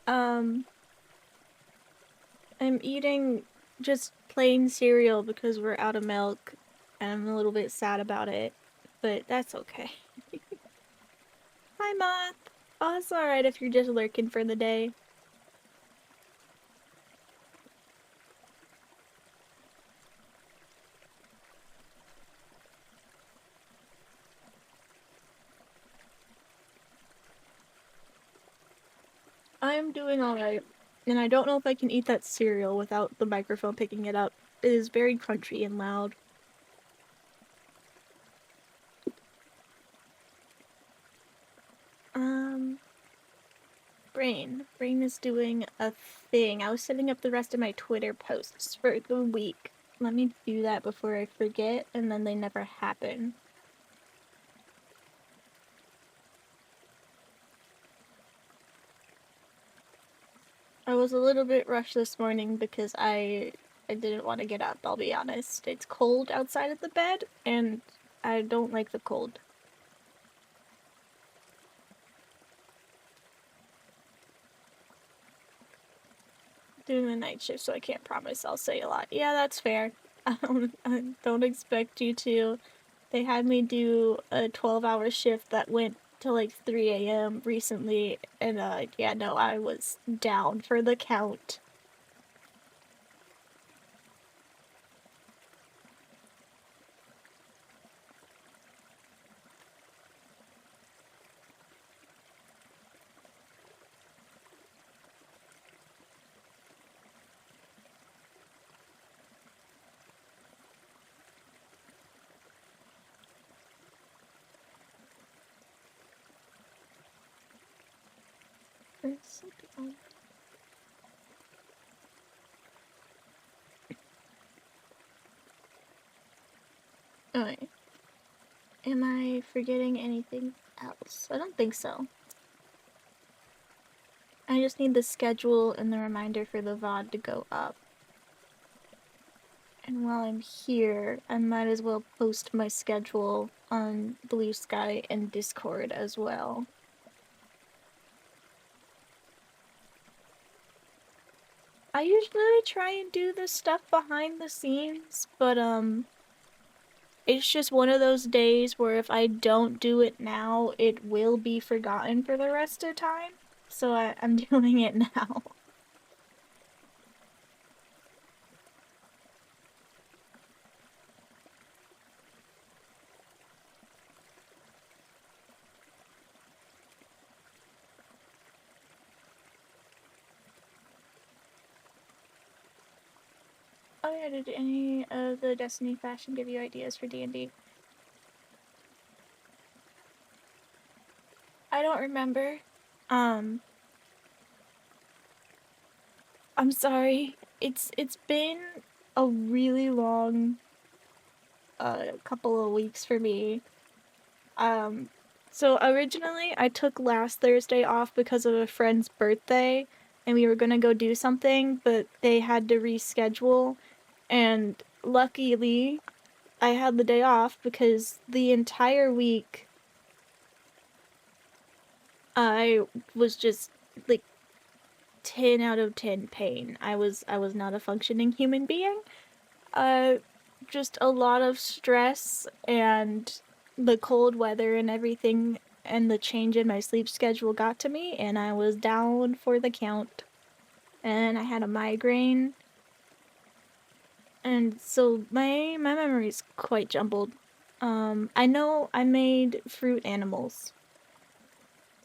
Um, I'm eating just plain cereal because we're out of milk, and I'm a little bit sad about it, but that's okay. Hi, Moth. Oh, it's alright if you're just lurking for the day. I'm doing alright, and I don't know if I can eat that cereal without the microphone picking it up. It is very crunchy and loud. Brain is doing a thing. I was setting up the rest of my Twitter posts for the week. Let me do that before I forget, and then they never happen. I was a little bit rushed this morning because I didn't want to get up, I'll be honest. It's cold outside of the bed, and I don't like the cold. Doing the night shift, so I can't promise I'll say a lot. Yeah, that's fair. I don't expect you to. They had me do a 12-hour shift that went to like 3 a.m. recently, and yeah, no, I was down for the count. Alright. Am I forgetting anything else? I don't think so. I just need the schedule and the reminder for the VOD to go up. And while I'm here, I might as well post my schedule on Blue Sky and Discord as well. I usually try and do this stuff behind the scenes, but it's just one of those days where if I don't do it now, it will be forgotten for the rest of the time. So I'm doing it now. Oh yeah, did any of the Destiny fashion give you ideas for D&D? I don't remember. I'm sorry. It's been a really long couple of weeks for me. So originally I took last Thursday off because of a friend's birthday and we were gonna go do something, but they had to reschedule, and luckily I had the day off because the entire week I was just like 10 out of 10 pain. I was not a functioning human being. Just a lot of stress and the cold weather and everything and the change in my sleep schedule got to me, and I was down for the count. And I had a migraine. And so my memory's quite jumbled. I know I made fruit animals.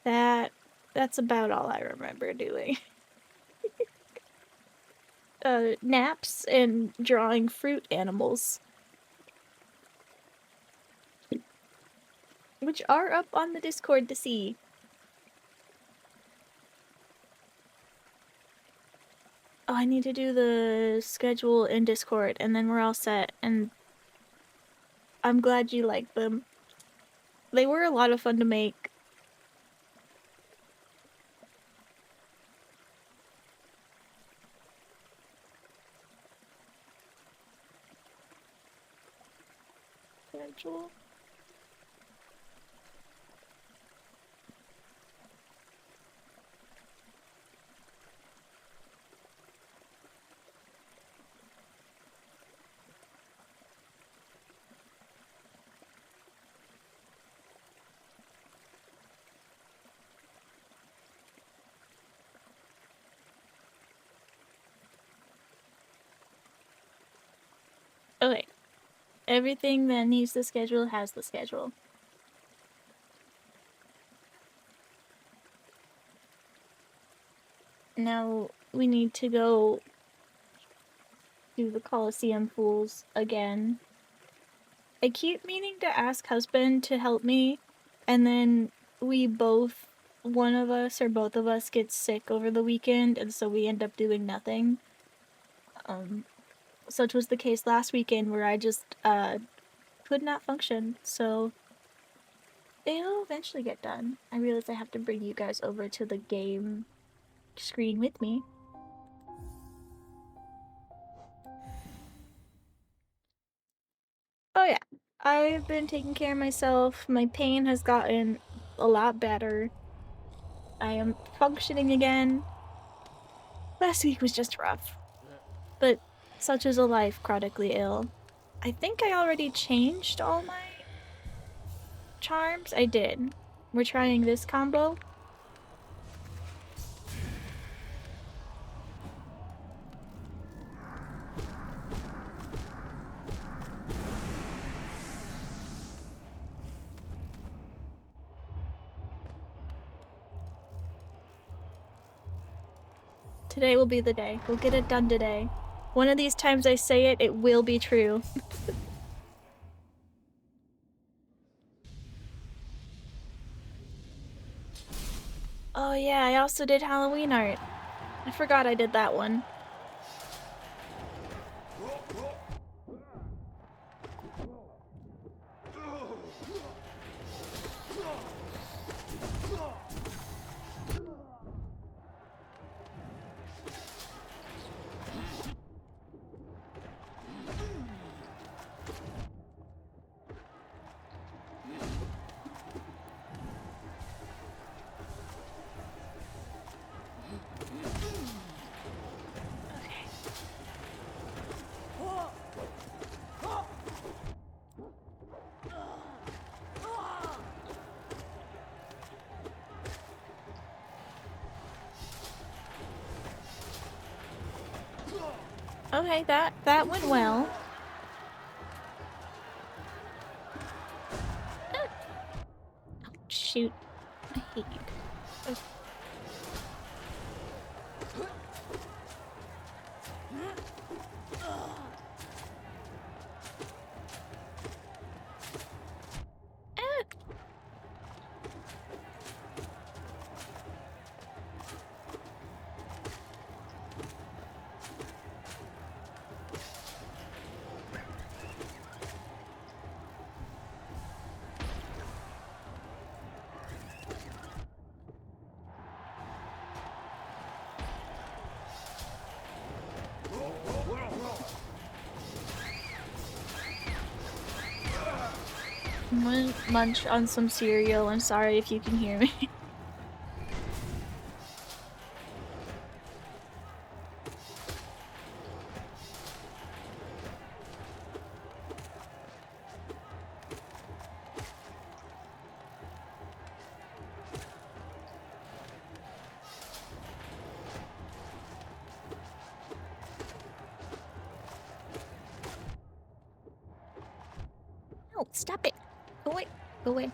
That's about all I remember doing. Naps and drawing fruit animals, which are up on the Discord to see. Oh, I need to do the schedule in Discord, and then we're all set, and I'm glad you like them. They were a lot of fun to make. Schedule. Okay. Everything that needs the schedule has the schedule. Now we need to go do the Colosseum of Fools again. I keep meaning to ask husband to help me, and then one of us or both of us gets sick over the weekend, and so we end up doing nothing. Such was the case last weekend where I just could not function, so it'll eventually get done. I realize I have to bring you guys over to the game screen with me. Oh yeah, I've been taking care of myself. My pain has gotten a lot better. I am functioning again. Last week was just rough. But such is a life chronically ill. I think I already changed all my charms. I did. We're trying this combo. Today will be the day. We'll get it done today. One of these times I say it, it will be true. Oh yeah, I also did Halloween art. I forgot I did that one. Okay, that went well. Oh, shoot. I hate you. Okay. Ah. I'm gonna munch on some cereal. I'm sorry if you can hear me. No, stop it. Go away. Go away.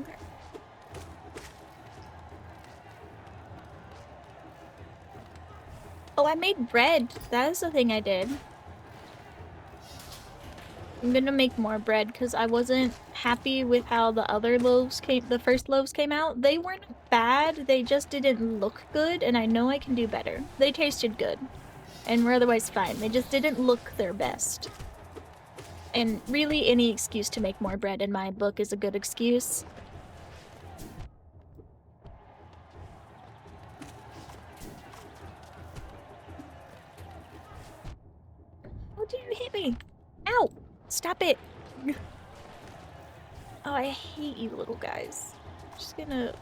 Okay. Oh, I made bread. That is the thing I did. I'm gonna make more bread because I wasn't happy with how the first loaves came out. They weren't bad, they just didn't look good, and I know I can do better. They tasted good, and were otherwise fine. They just didn't look their best. And really, any excuse to make more bread in my book is a good excuse. Oh, dude, you hit me! Ow! Stop it! Oh, I hate you little guys. I'm just gonna...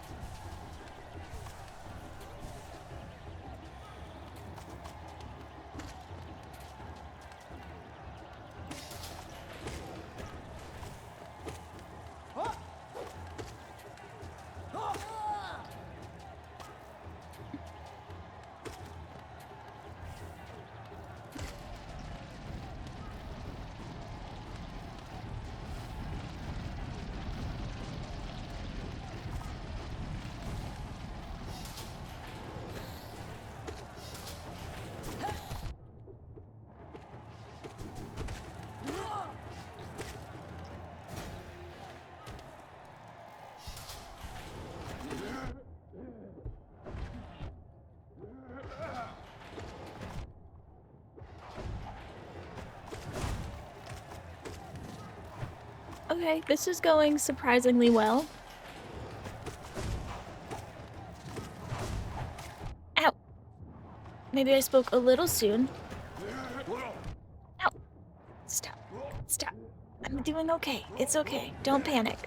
Okay, this is going surprisingly well. Ow! Maybe I spoke a little soon. Ow! Stop. Stop. I'm doing okay. It's okay. Don't panic.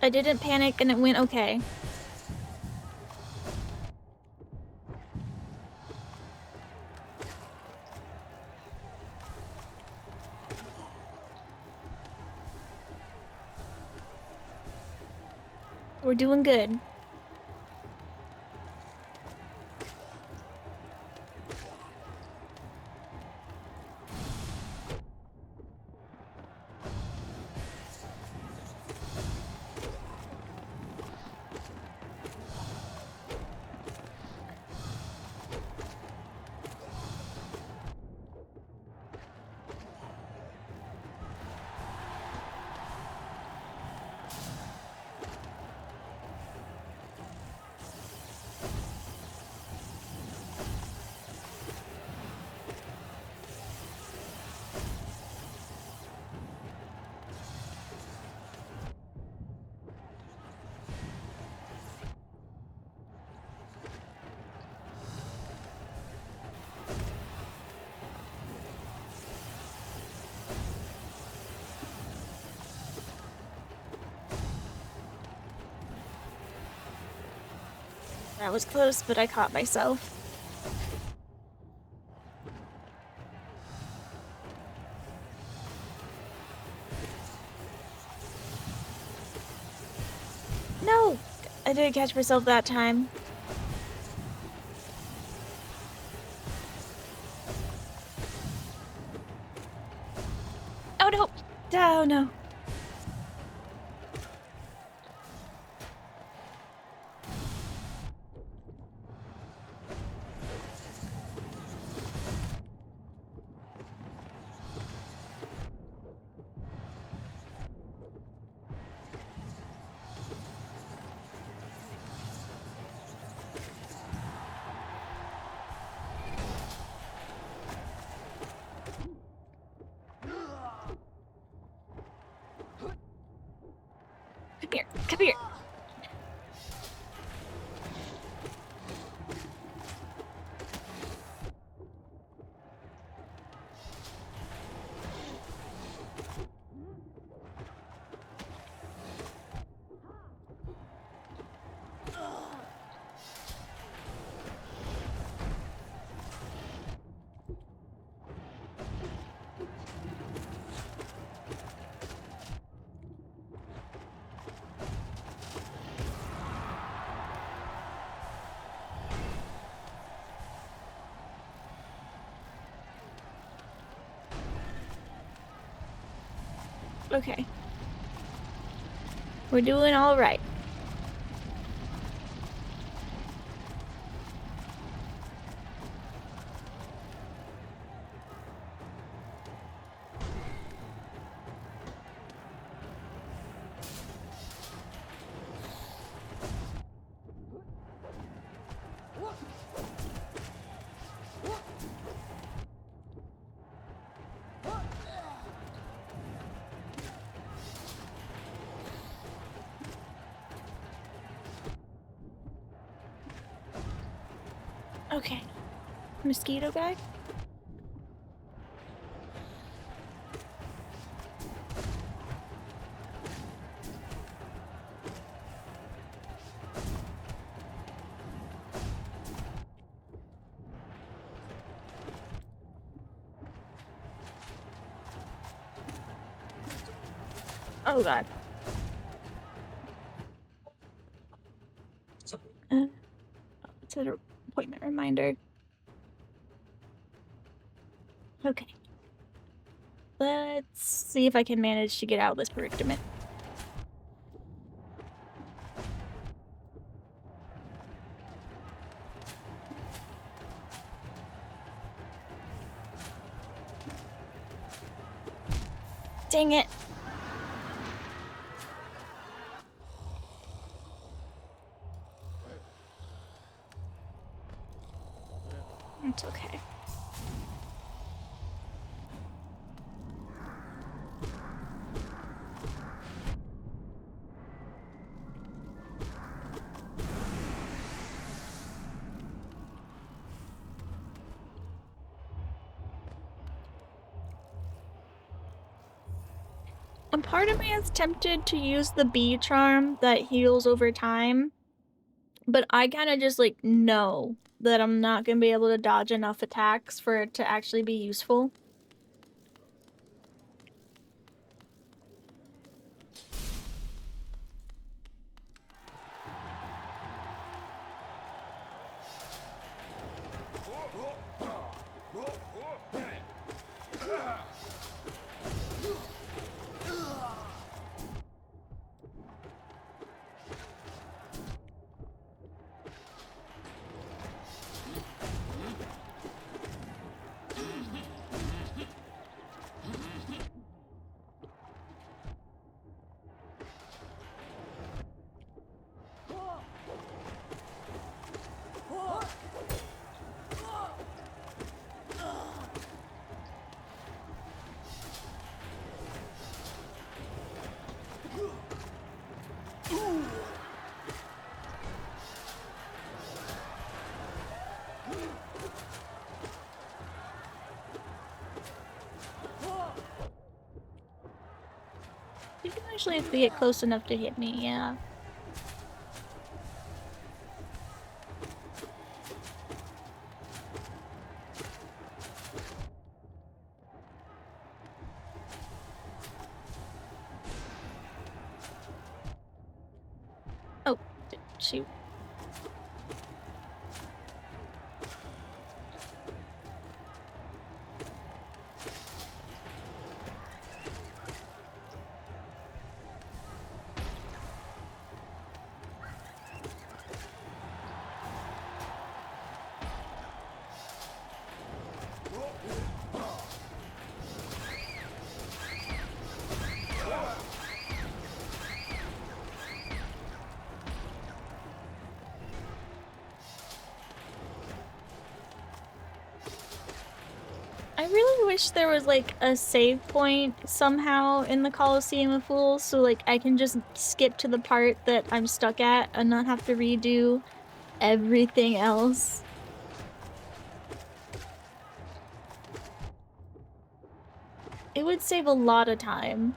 I didn't panic and it went okay. We're doing good. That was close, but I caught myself. No! I didn't catch myself that time. Oh no! Oh no. Come here, come here. Okay. We're doing all right. Okay. Mosquito guy? Oh god. It's an appointment reminder. Okay. Let's see if I can manage to get out of this predicament. Dang it. It's okay. And part of me is tempted to use the bee charm that heals over time, but I kind of just like know that I'm not gonna be able to dodge enough attacks for it to actually be useful. You can actually get close enough to hit me, yeah. Oh, shoot. I really wish there was like a save point somehow in the Colosseum of Fools, so like I can just skip to the part that I'm stuck at and not have to redo everything else. It would save a lot of time.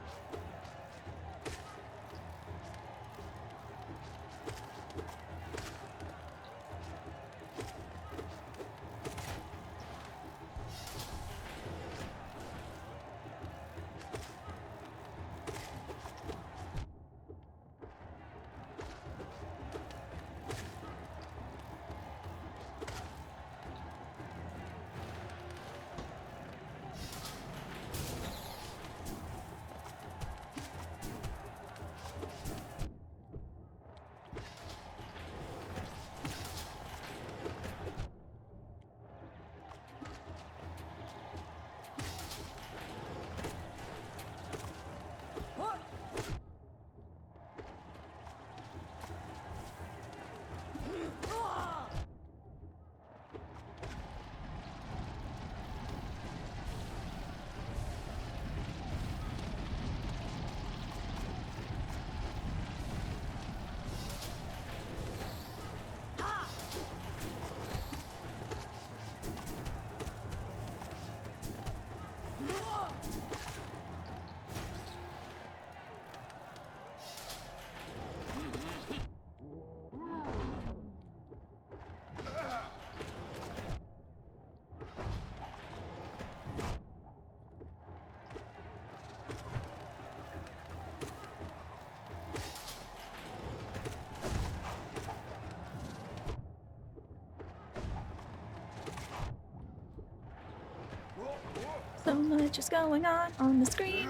So much is going on the screen.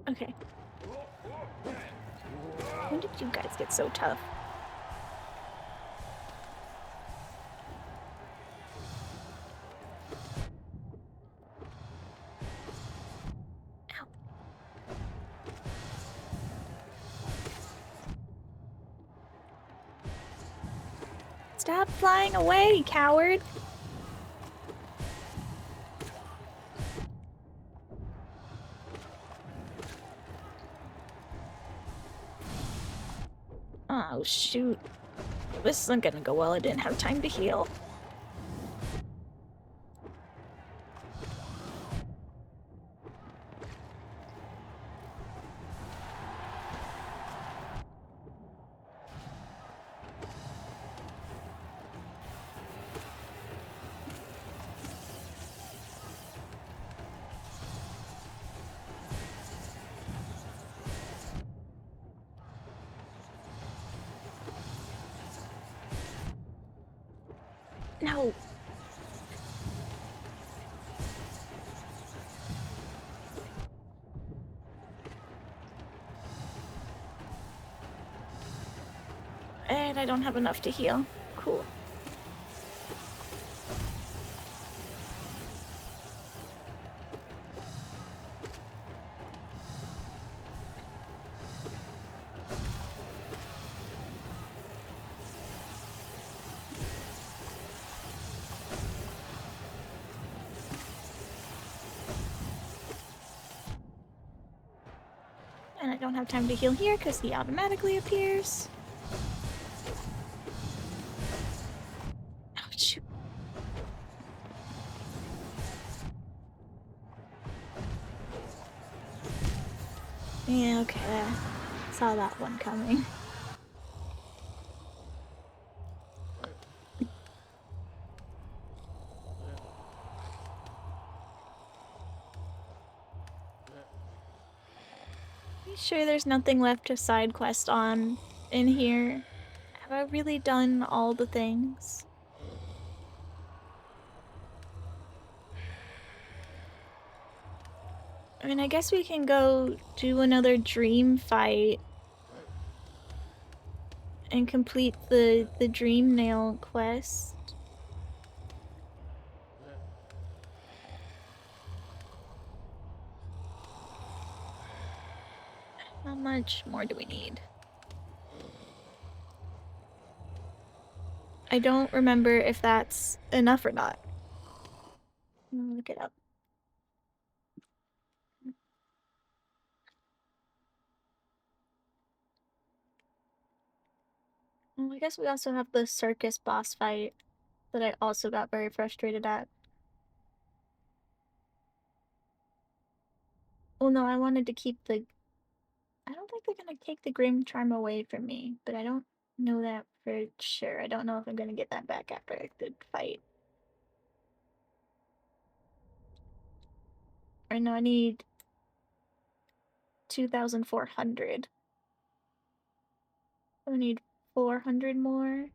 Okay. When did you guys get so tough? Ow. Stop flying away, coward! Oh shoot. This isn't gonna go well. I didn't have time to heal. No. And I don't have enough to heal. Cool. And I don't have time to heal here because he automatically appears. Oh, shoot. Yeah, okay. Saw that one coming. You sure there's nothing left to side quest on in here? Have I really done all the things? I mean, I guess we can go do another dream fight and complete the dream nail quest. How much more do we need? I don't remember if that's enough or not. I'll look it up. Well, I guess we also have the circus boss fight that I also got very frustrated at. Well, no, I wanted to keep the... I don't think they're gonna take the Grim Charm away from me, but I don't know that for sure. I don't know if I'm gonna get that back after the fight. Or no, I need 2,400. I need 400 more.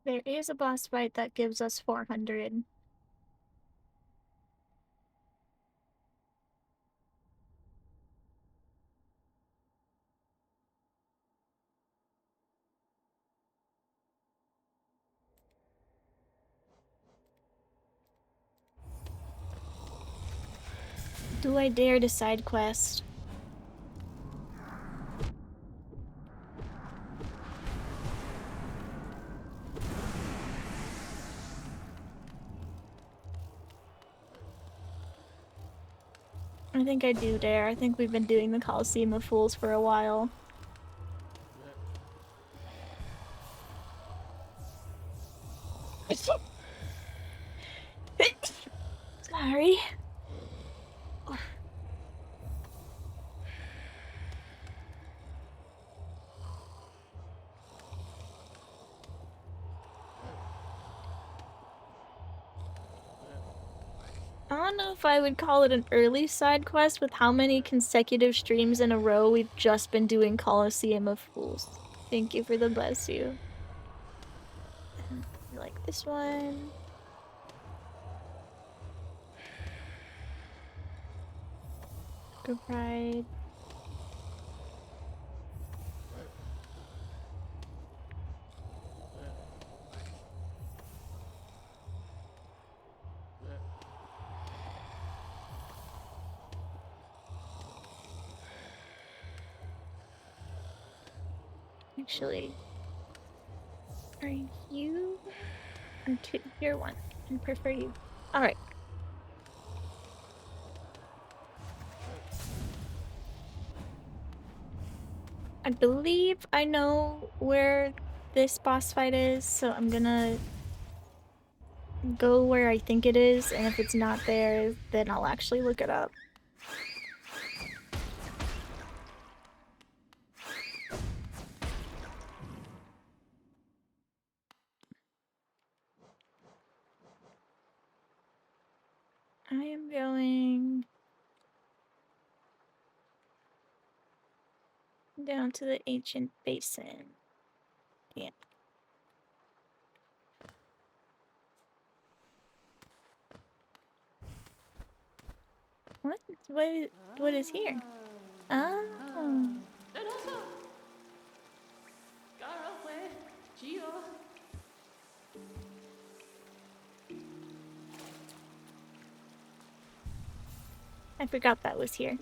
There is a boss fight that gives us 400. Do I dare to side quest? I think I do dare. I think we've been doing the Colosseum of Fools for a while. Sorry. don't know if I would call it an early side quest with how many consecutive streams in a row we've just been doing Colosseum of Fools. Thank you for the bless you. I like this one. Good pride. Actually, are you or two? You're one. I prefer you. All right. I believe I know where this boss fight is, so I'm gonna go where I think it is, and if it's not there, then I'll actually look it up. I am going down to the ancient basin. Yeah. What? What is here? Oh. I forgot that was here.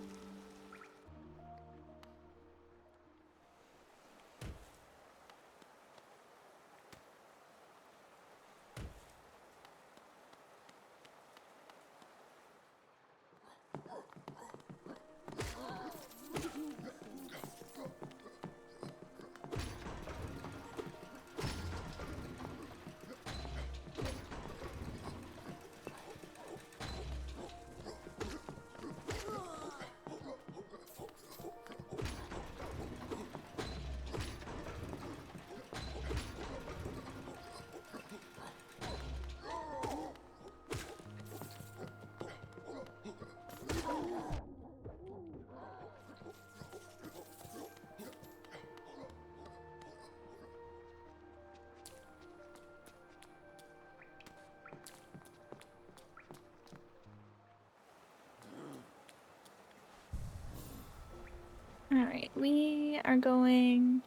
Alright, we are going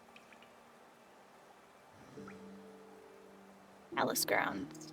Alice Grounds.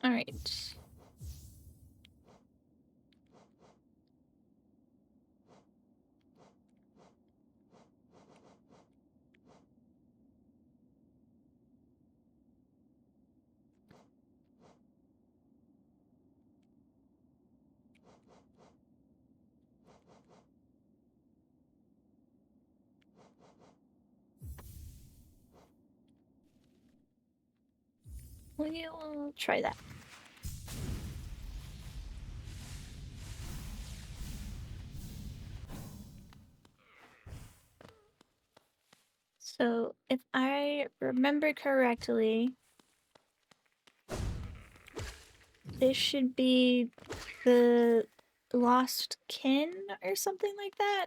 Alright. We'll try that. So, if I remember correctly, this should be the Lost Kin or something like that.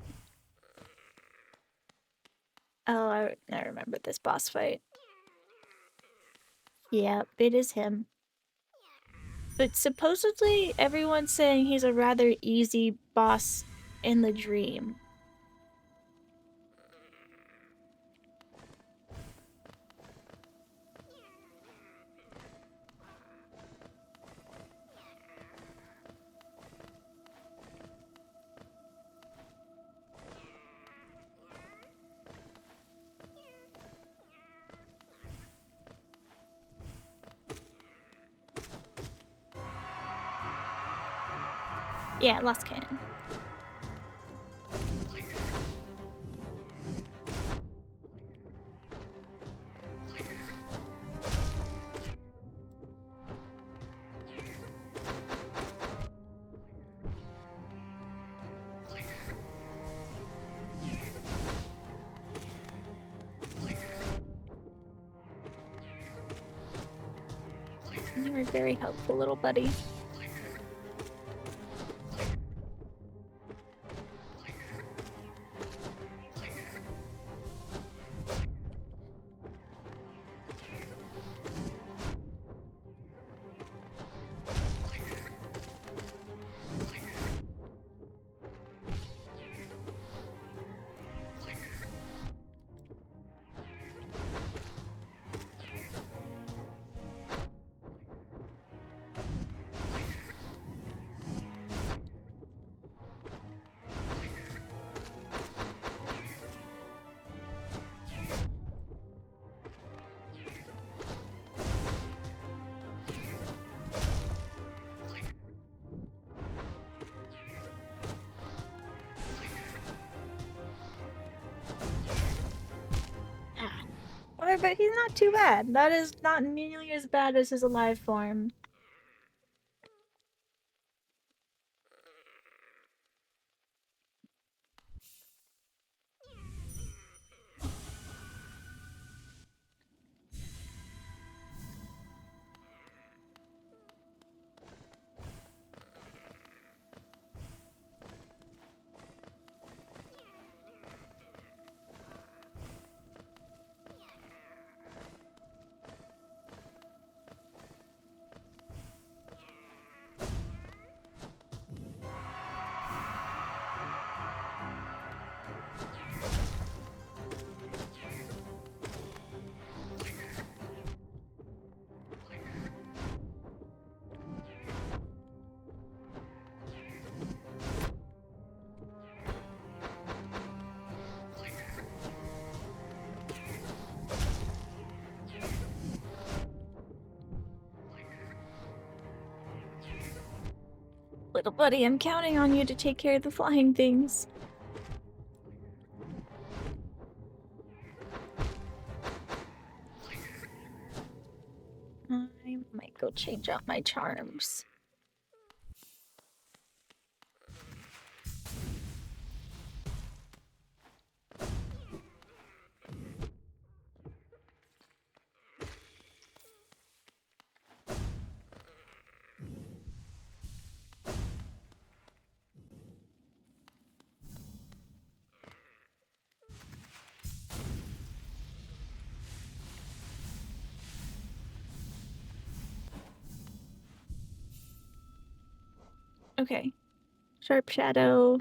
Oh, I remember this boss fight. Yep, it is him. But supposedly everyone's saying he's a rather easy boss in the dream. Yeah, lost cannon. You were very helpful, little buddy. But he's not too bad. That is not nearly as bad as his alive form. Little buddy, I'm counting on you to take care of the flying things. I might go change out my charms. Okay. Sharp shadow.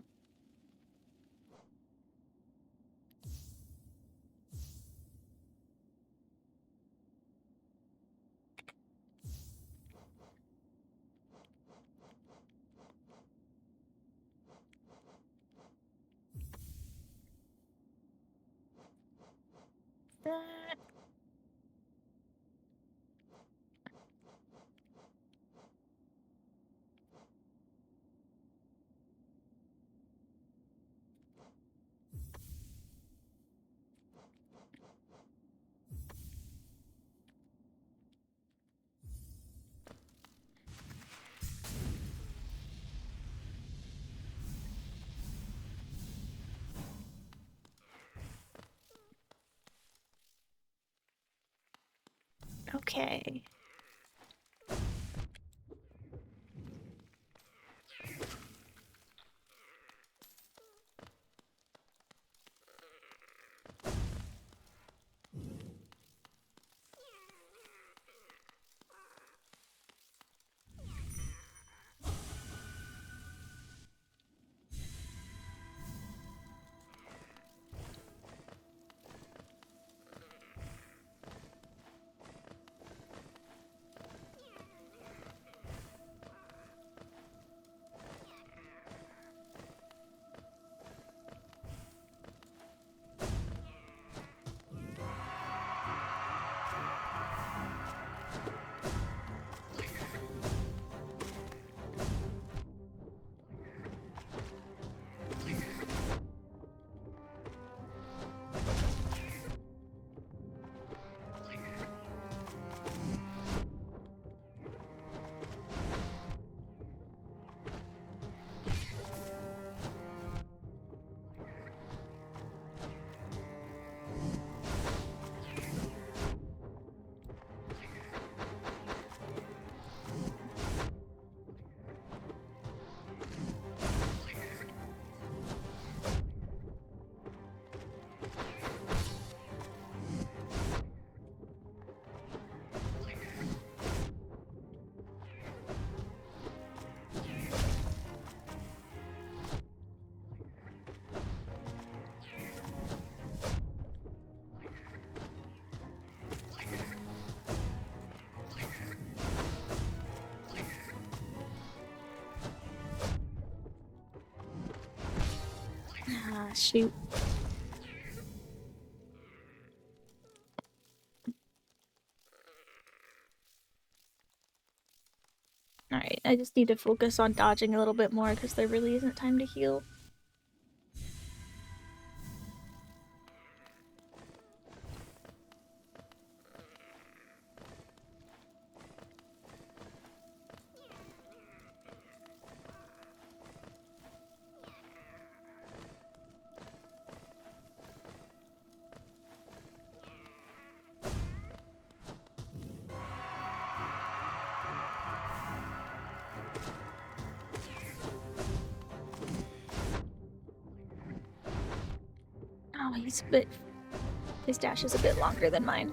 That. Okay. shoot. Alright, I just need to focus on dodging a little bit more because there really isn't time to heal. Oh, he's a bit... His dash is a bit longer than mine.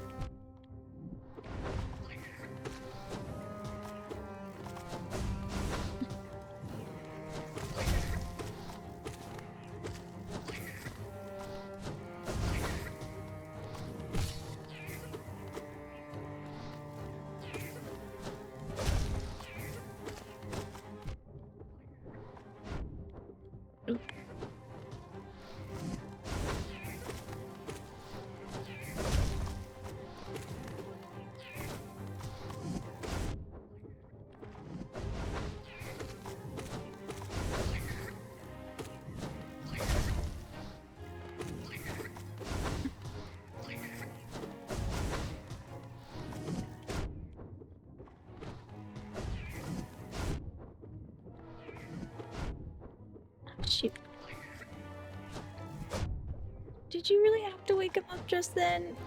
Shoot. Did you really have to wake him up just then?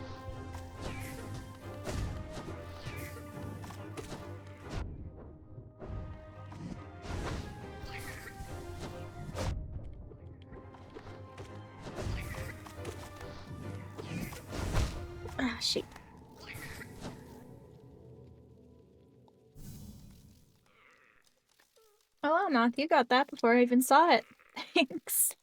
Ah, shoot. Oh, wow, Noth, you got that before I even saw it. Thanks.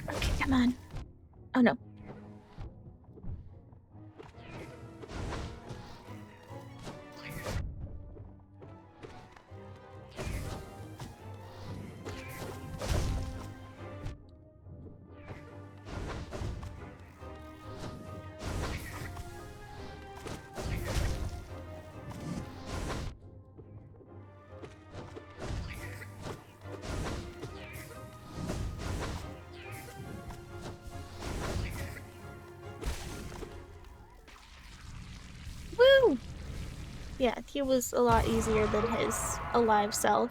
Okay, come on. Oh no. Woo! Yeah, he was a lot easier than his alive self.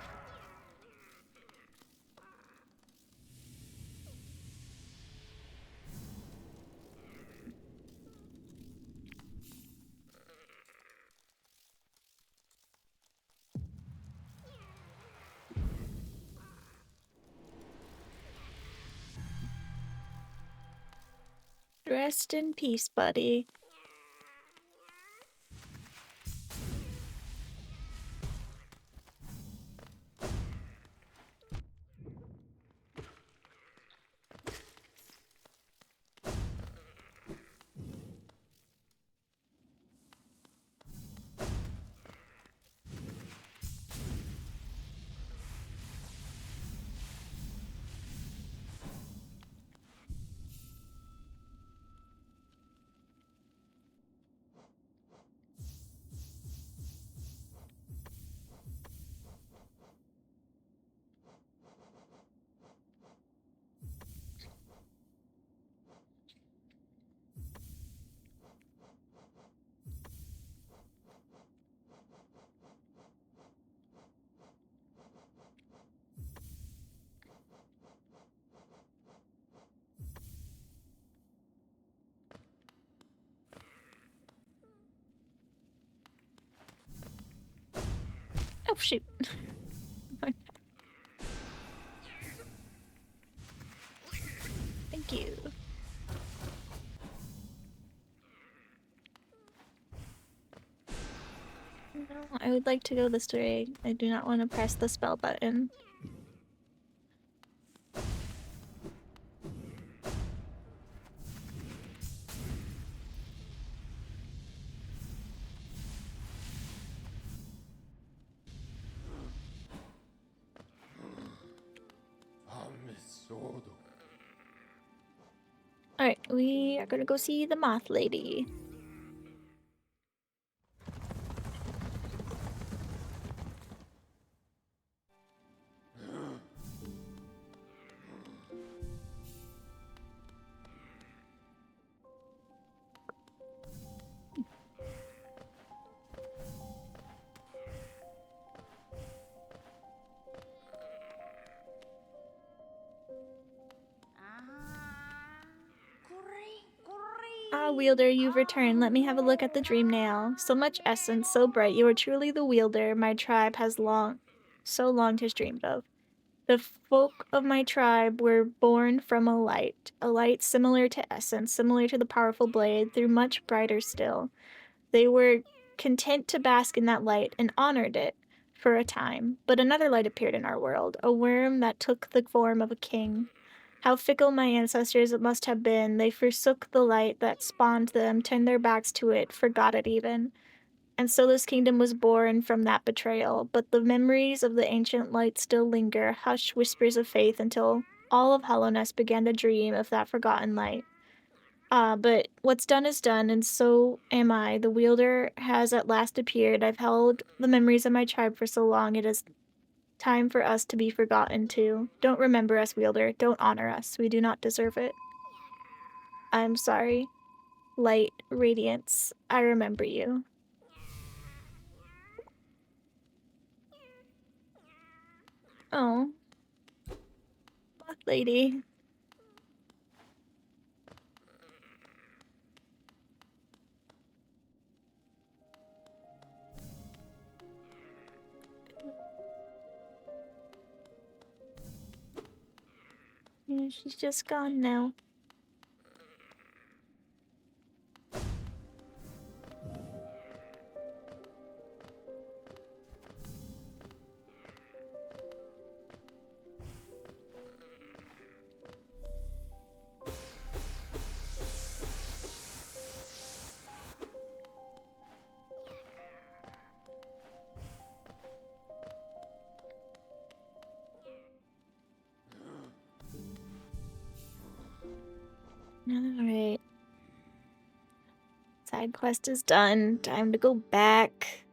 Rest in peace, buddy. Oh, shoot. Thank you. No, I would like to go this way. I do not want to press the spell button. Alright, we are gonna go see the moth lady. Ah, Wielder, you've returned. Let me have a look at the dream nail. So much essence, so bright. You are truly the Wielder my tribe has so long has dreamed of. The folk of my tribe were born from a light similar to essence, similar to the powerful blade, though much brighter still. They were content to bask in that light and honored it for a time. But another light appeared in our world, a worm that took the form of a king. How fickle my ancestors must have been. They forsook the light that spawned them, turned their backs to it, forgot it even. And so this kingdom was born from that betrayal. But the memories of the ancient light still linger, hushed whispers of faith until all of Hallownest began to dream of that forgotten light. But what's done is done, and so am I. The Wielder has at last appeared. I've held the memories of my tribe for so long, it is time for us to be forgotten too. Don't remember us, Wielder. Don't honor us. We do not deserve it. I'm sorry. Light, radiance, I remember you. Oh. Moth lady. Yeah, she's just gone now. Alright. Side quest is done. Time to go back.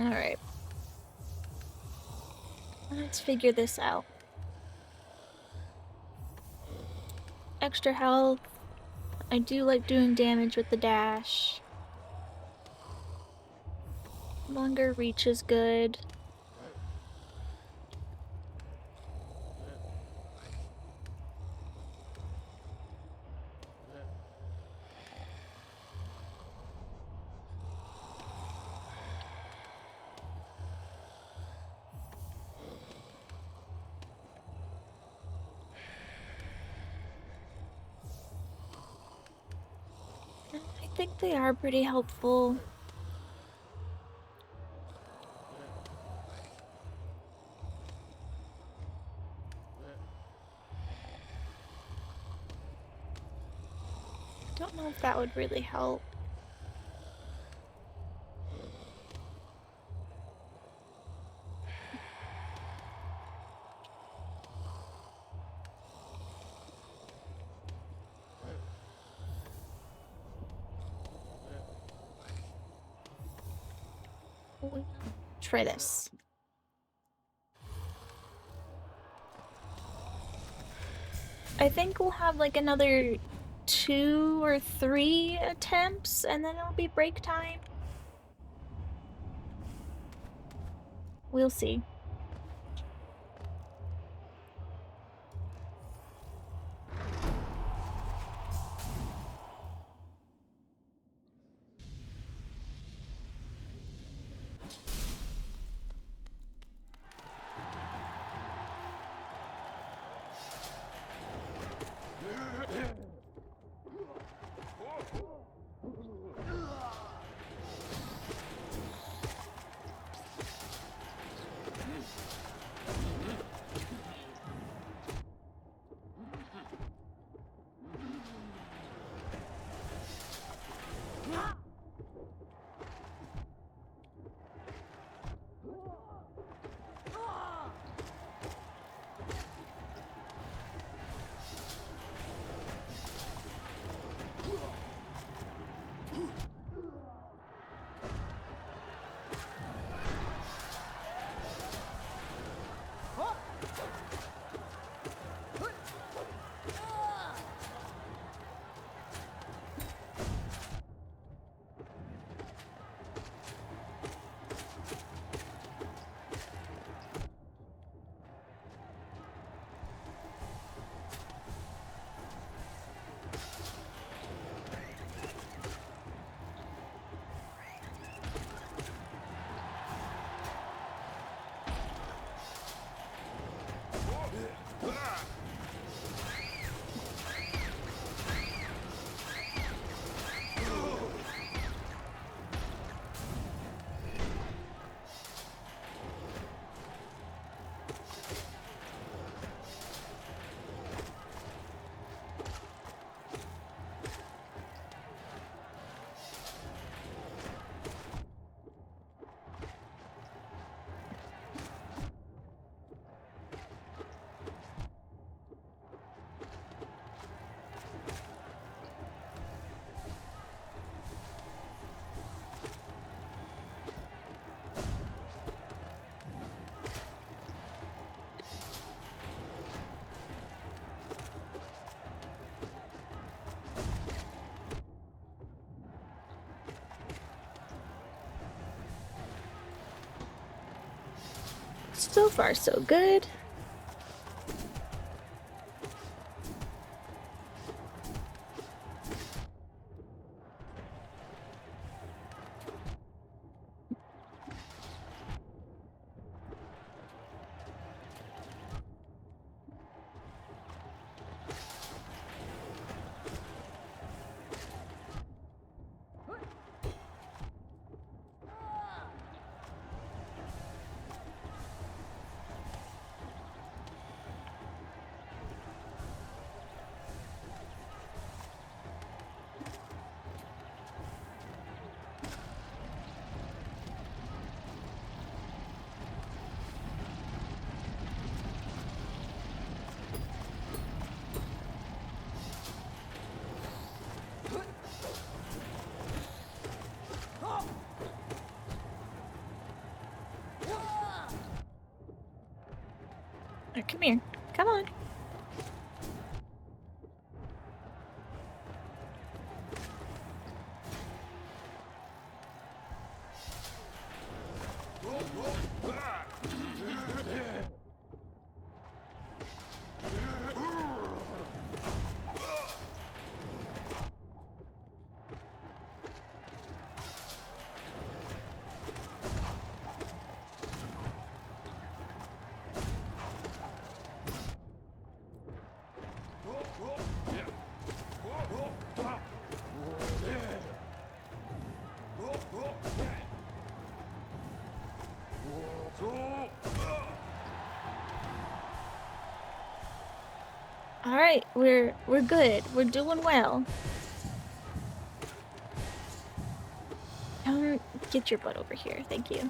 Alright. Let's figure this out. Extra health. I do like doing damage with the dash. Longer reach is good. I think they are pretty helpful. Don't know if that would really help. Try this. I think we'll have like another 2 or 3 attempts and then it'll be break time. We'll see. So far, so good. Oh, come here. Come on. All right, we're good. We're doing well. Get your butt over here. Thank you.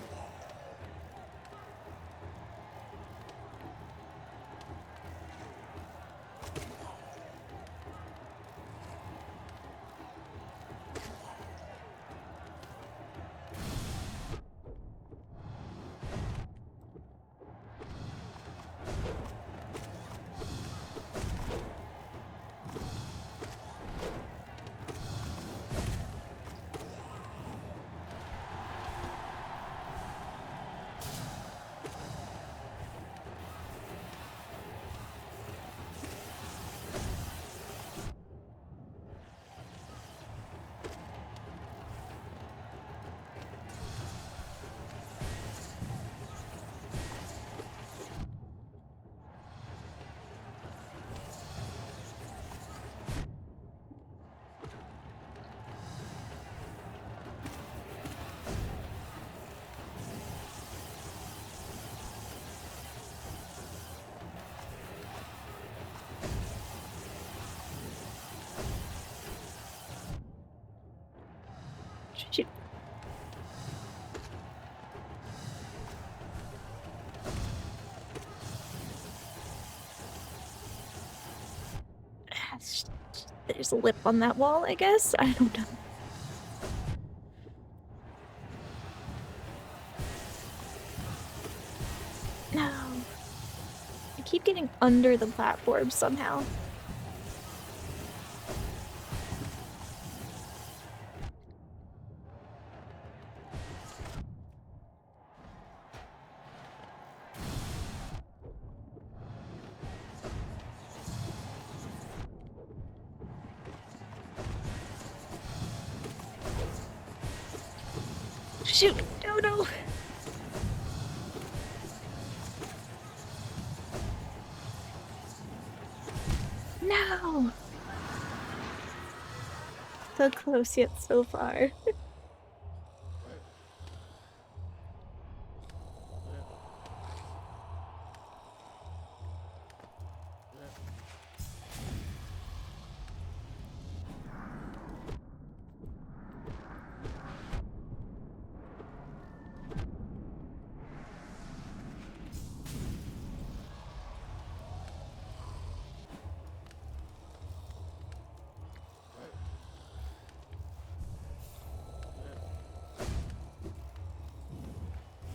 Shoot. There's a lip on that wall, I guess? I don't know. No. I keep getting under the platform somehow. Shoot! No, no! No! So close yet so far.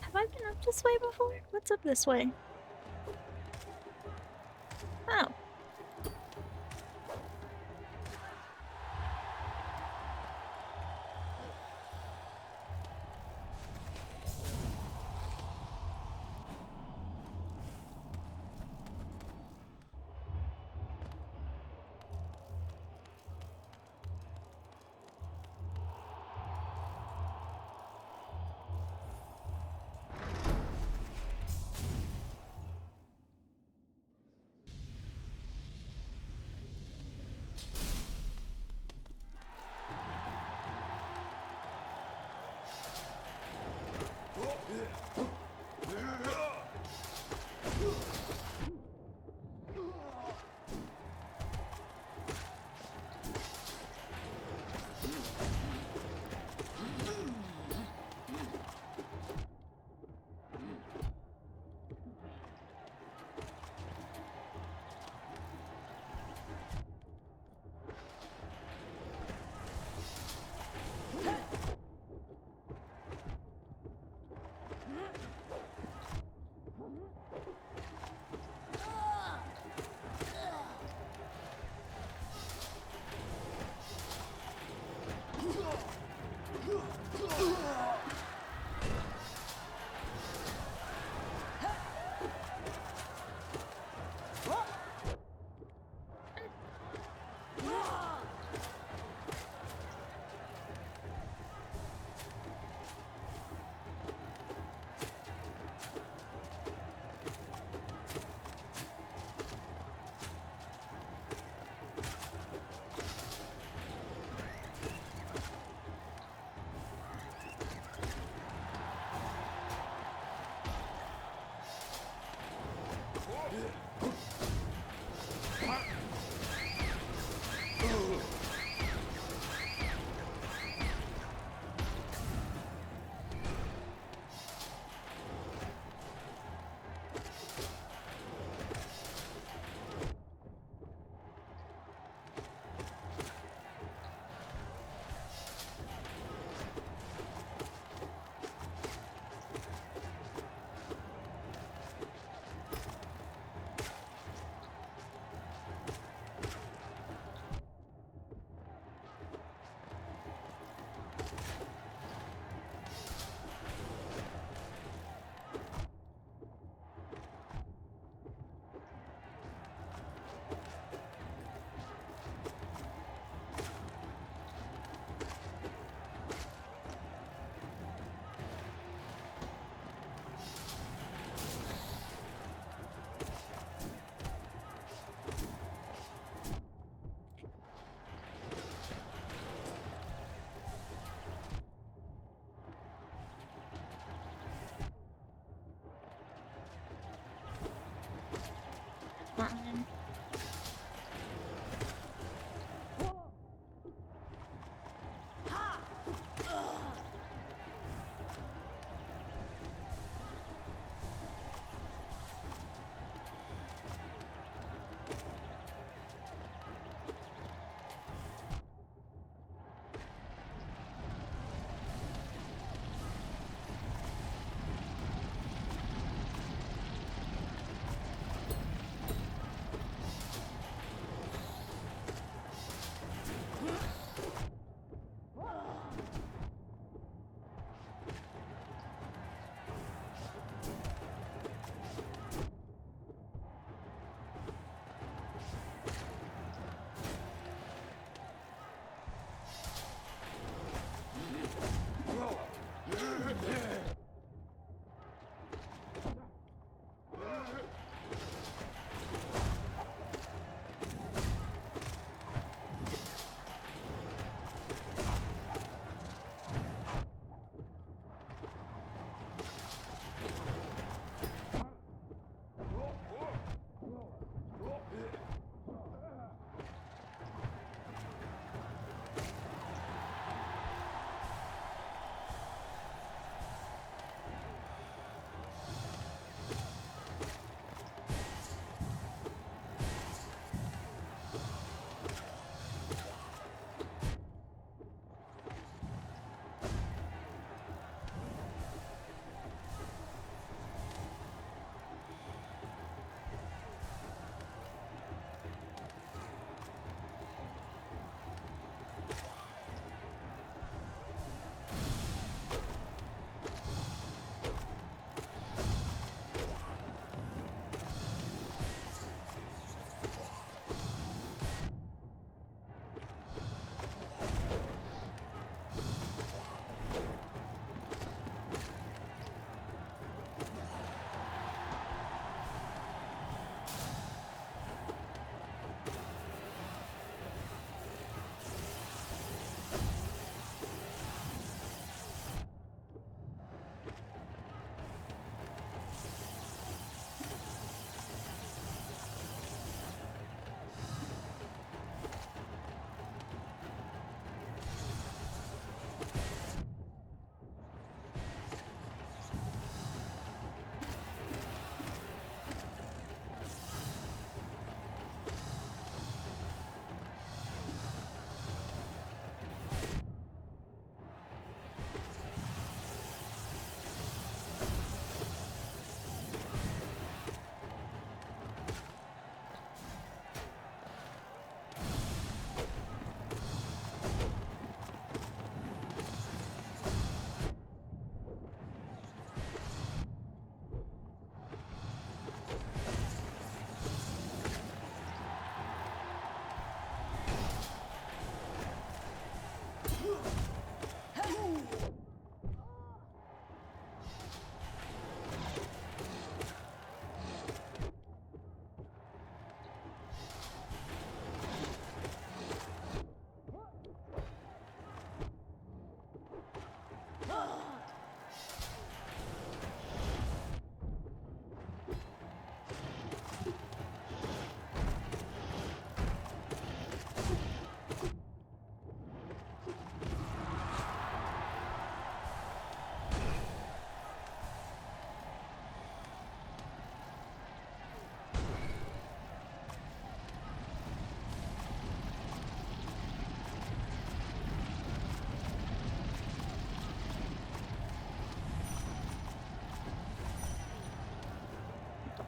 Have I been up this way before? What's up this way? Oh.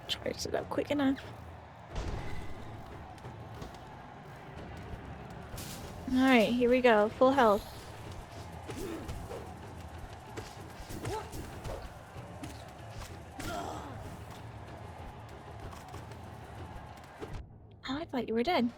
charge it up quick enough. Alright, here we go. Full health. Oh, I thought you were dead.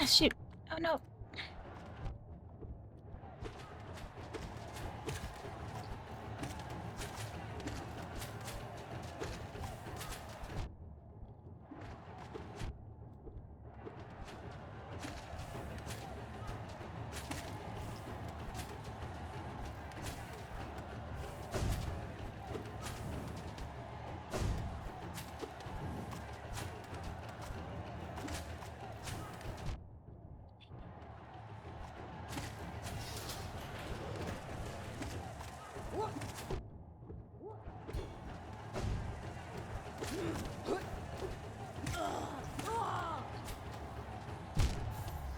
Ah, shoot. Oh no.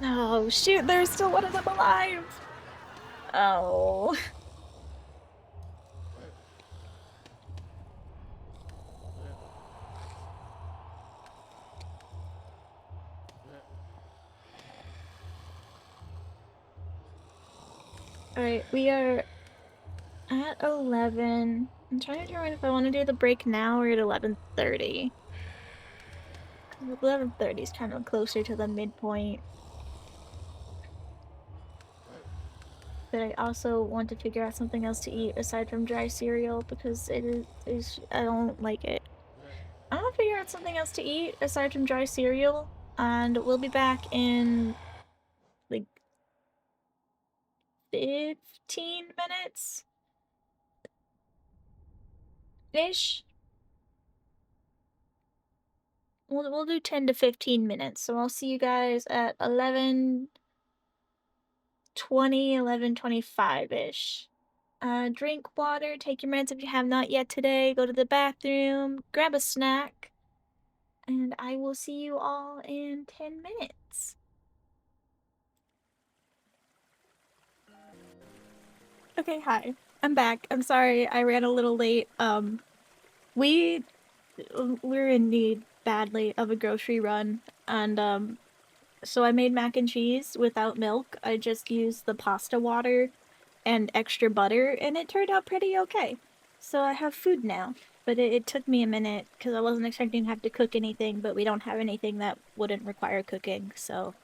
Oh, shoot, there's still one of them alive! Oh. Alright, we are at 11. I'm trying to determine if I want to do the break now or at 11:30. 11:30 is kind of closer to the midpoint. But I also want to figure out something else to eat aside from dry cereal because it is I don't like it. I'm gonna figure out something else to eat aside from dry cereal, and we'll be back in like 15 minutes ish. We'll do 10 to 15 minutes. So I'll see you guys at 11:20, 11:25 ish. Drink water, take your meds if you have not yet today, go to the bathroom, grab a snack, and I will see you all in 10 minutes. Okay, hi. I'm back. I'm sorry I ran a little late. We're in need badly of a grocery run, and so I made mac and cheese without milk. I just used the pasta water and extra butter, and it turned out pretty okay. So I have food now, but it took me a minute because I wasn't expecting to have to cook anything, but we don't have anything that wouldn't require cooking, so.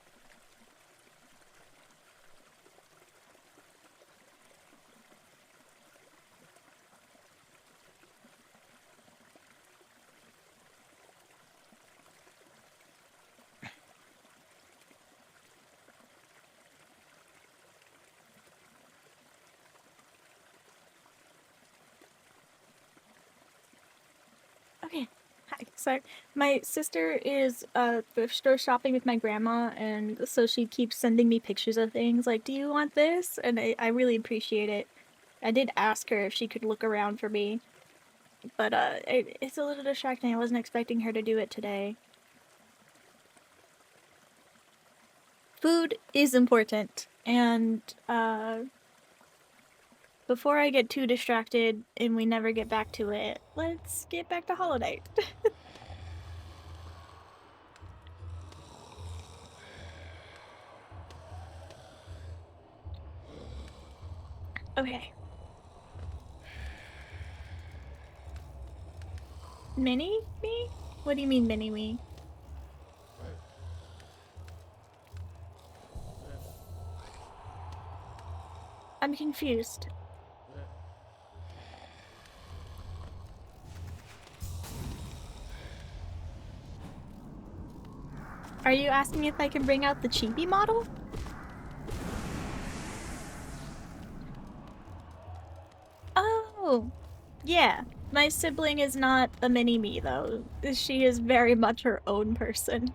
Okay. Hi. Sorry. My sister is thrift store shopping with my grandma, and so she keeps sending me pictures of things like, do you want this? And I really appreciate it. I did ask her if she could look around for me, but it's a little distracting. I wasn't expecting her to do it today. Food is important, and before I get too distracted and we never get back to it, let's get back to Holiday. Okay. Mini me? What do you mean mini me? I'm confused. Are you asking if I can bring out the chibi model? Oh, yeah. My sibling is not a mini-me, though. She is very much her own person.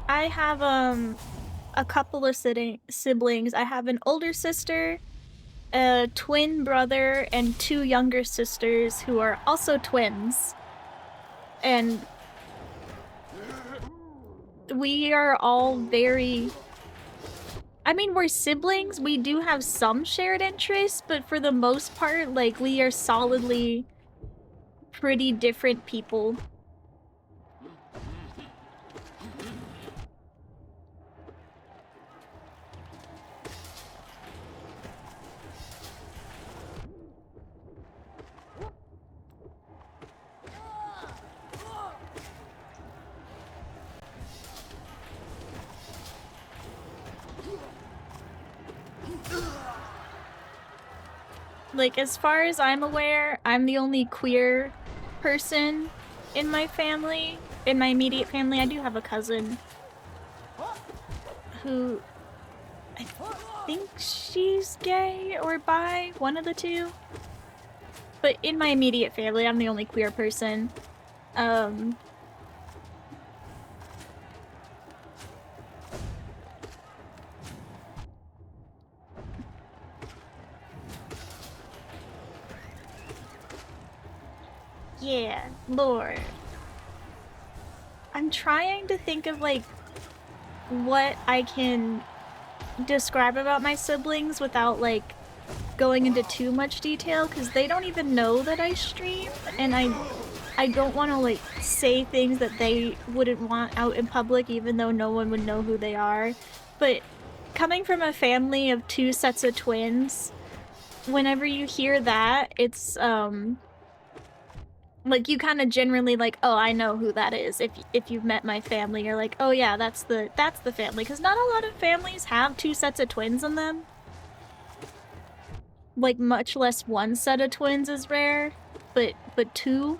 I have a couple of siblings. I have an older sister, a twin brother, and two younger sisters who are also twins. And we are all very... I mean, we're siblings. We do have some shared interests, but for the most part, like, we are solidly pretty different people. Like, as far as I'm aware, I'm the only queer person in my family, in my immediate family. I do have a cousin who I think she's gay or bi, one of the two. But in my immediate family, I'm the only queer person. Yeah, Lord. I'm trying to think of, like, what I can describe about my siblings without, like, going into too much detail, because they don't even know that I stream, and I don't want to, like, say things that they wouldn't want out in public, even though no one would know who they are. But coming from a family of two sets of twins, whenever you hear that, it's, like, you kind of generally like, oh, I know who that is. If you've met my family, you're like, oh yeah, that's the family. Because not a lot of families have two sets of twins in them. Like, much less one set of twins is rare, but two.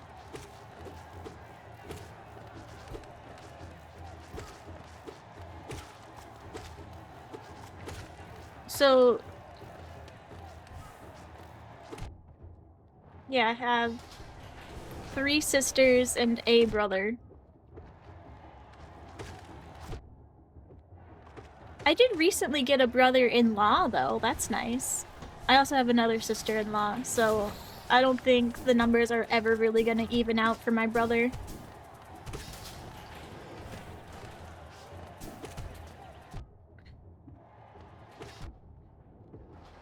So yeah, I have 3 sisters and a brother. I did recently get a brother-in-law, though. That's nice. I also have another sister-in-law, so I don't think the numbers are ever really gonna even out for my brother.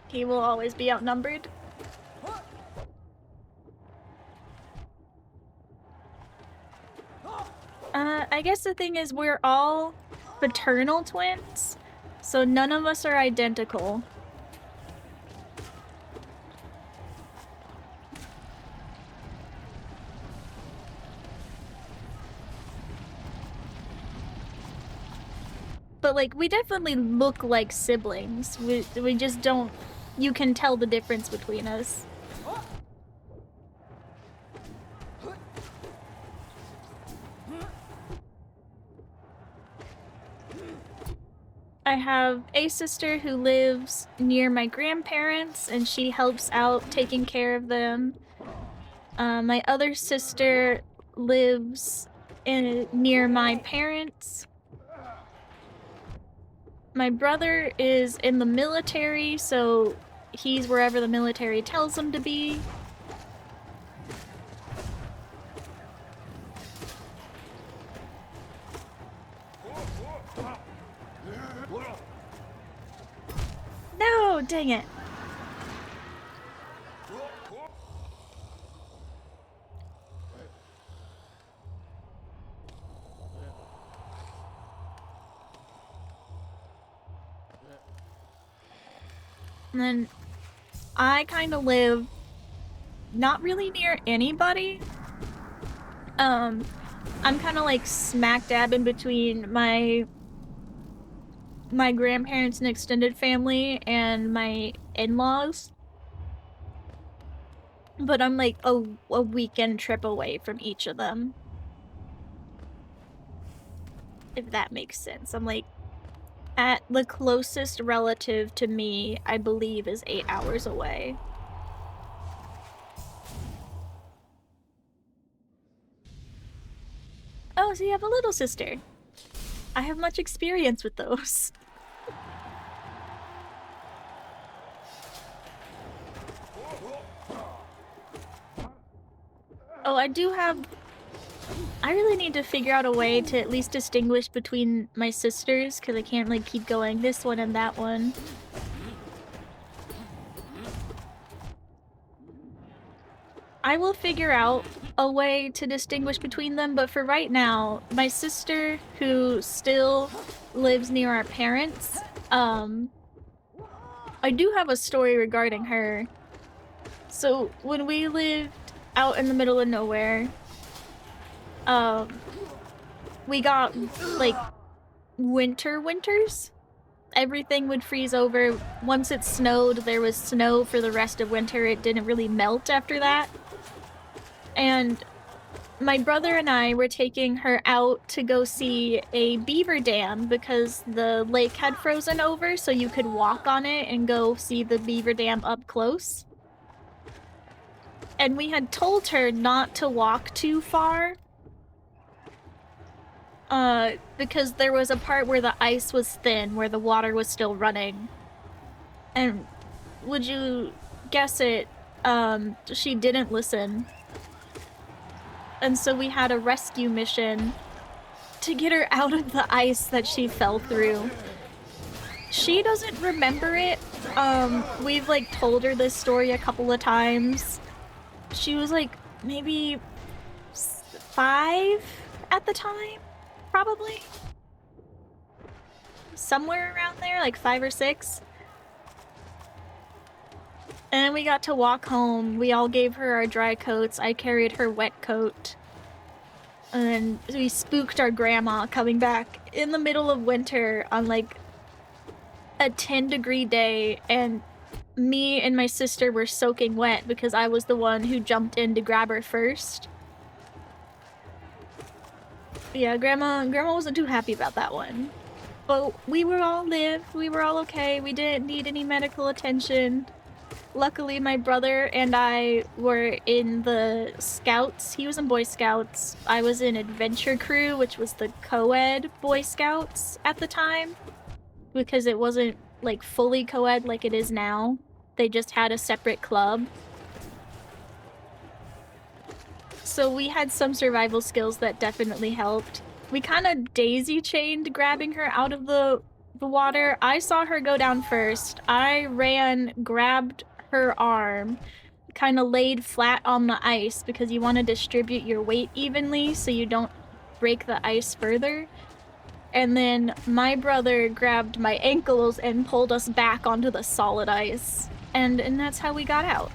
He will always be outnumbered. I guess the thing is we're all fraternal twins, so none of us are identical. But, like, we definitely look like siblings. We just don't... You can tell the difference between us. I have a sister who lives near my grandparents, and she helps out taking care of them. My other sister lives near my parents. My brother is in the military, so he's wherever the military tells him to be. No, dang it. And then I kind of live not really near anybody. I'm kind of like smack dab in between my grandparents and extended family and my in-laws. But I'm like a weekend trip away from each of them. If that makes sense. I'm like, at the closest relative to me, I believe, is 8 hours away. Oh, so you have a little sister. I have much experience with those. Oh, I really need to figure out a way to at least distinguish between my sisters, because I can't, like, keep going this one and that one. I will figure out a way to distinguish between them, but for right now, my sister, who still lives near our parents, I do have a story regarding her. So, when we lived out in the middle of nowhere, we got, like, winters. Everything would freeze over. Once it snowed, there was snow for the rest of winter. It didn't really melt after that. And my brother and I were taking her out to go see a beaver dam because the lake had frozen over, so you could walk on it and go see the beaver dam up close. And we had told her not to walk too far, because there was a part where the ice was thin, where the water was still running. And would you guess it, she didn't listen. And so we had a rescue mission to get her out of the ice that she fell through. She doesn't remember it. We've, like, told her this story a couple of times. She was, like, maybe 5 at the time, probably. Somewhere around there, like 5 or 6. And we got to walk home. We all gave her our dry coats. I carried her wet coat. And we spooked our grandma coming back in the middle of winter on, like, a 10-degree day, and me and my sister were soaking wet because I was the one who jumped in to grab her first. Yeah, grandma wasn't too happy about that one. But we were all okay. We didn't need any medical attention. Luckily, my brother and I were in the Scouts. He was in Boy Scouts. I was in Adventure Crew, which was the co-ed Boy Scouts at the time, because it wasn't, like, fully co-ed like it is now. They just had a separate club. So we had some survival skills that definitely helped. We kind of daisy-chained grabbing her out of the water. I saw her go down first. I ran, grabbed her arm, kind of laid flat on the ice because you want to distribute your weight evenly so you don't break the ice further. And then my brother grabbed my ankles and pulled us back onto the solid ice. And that's how we got out.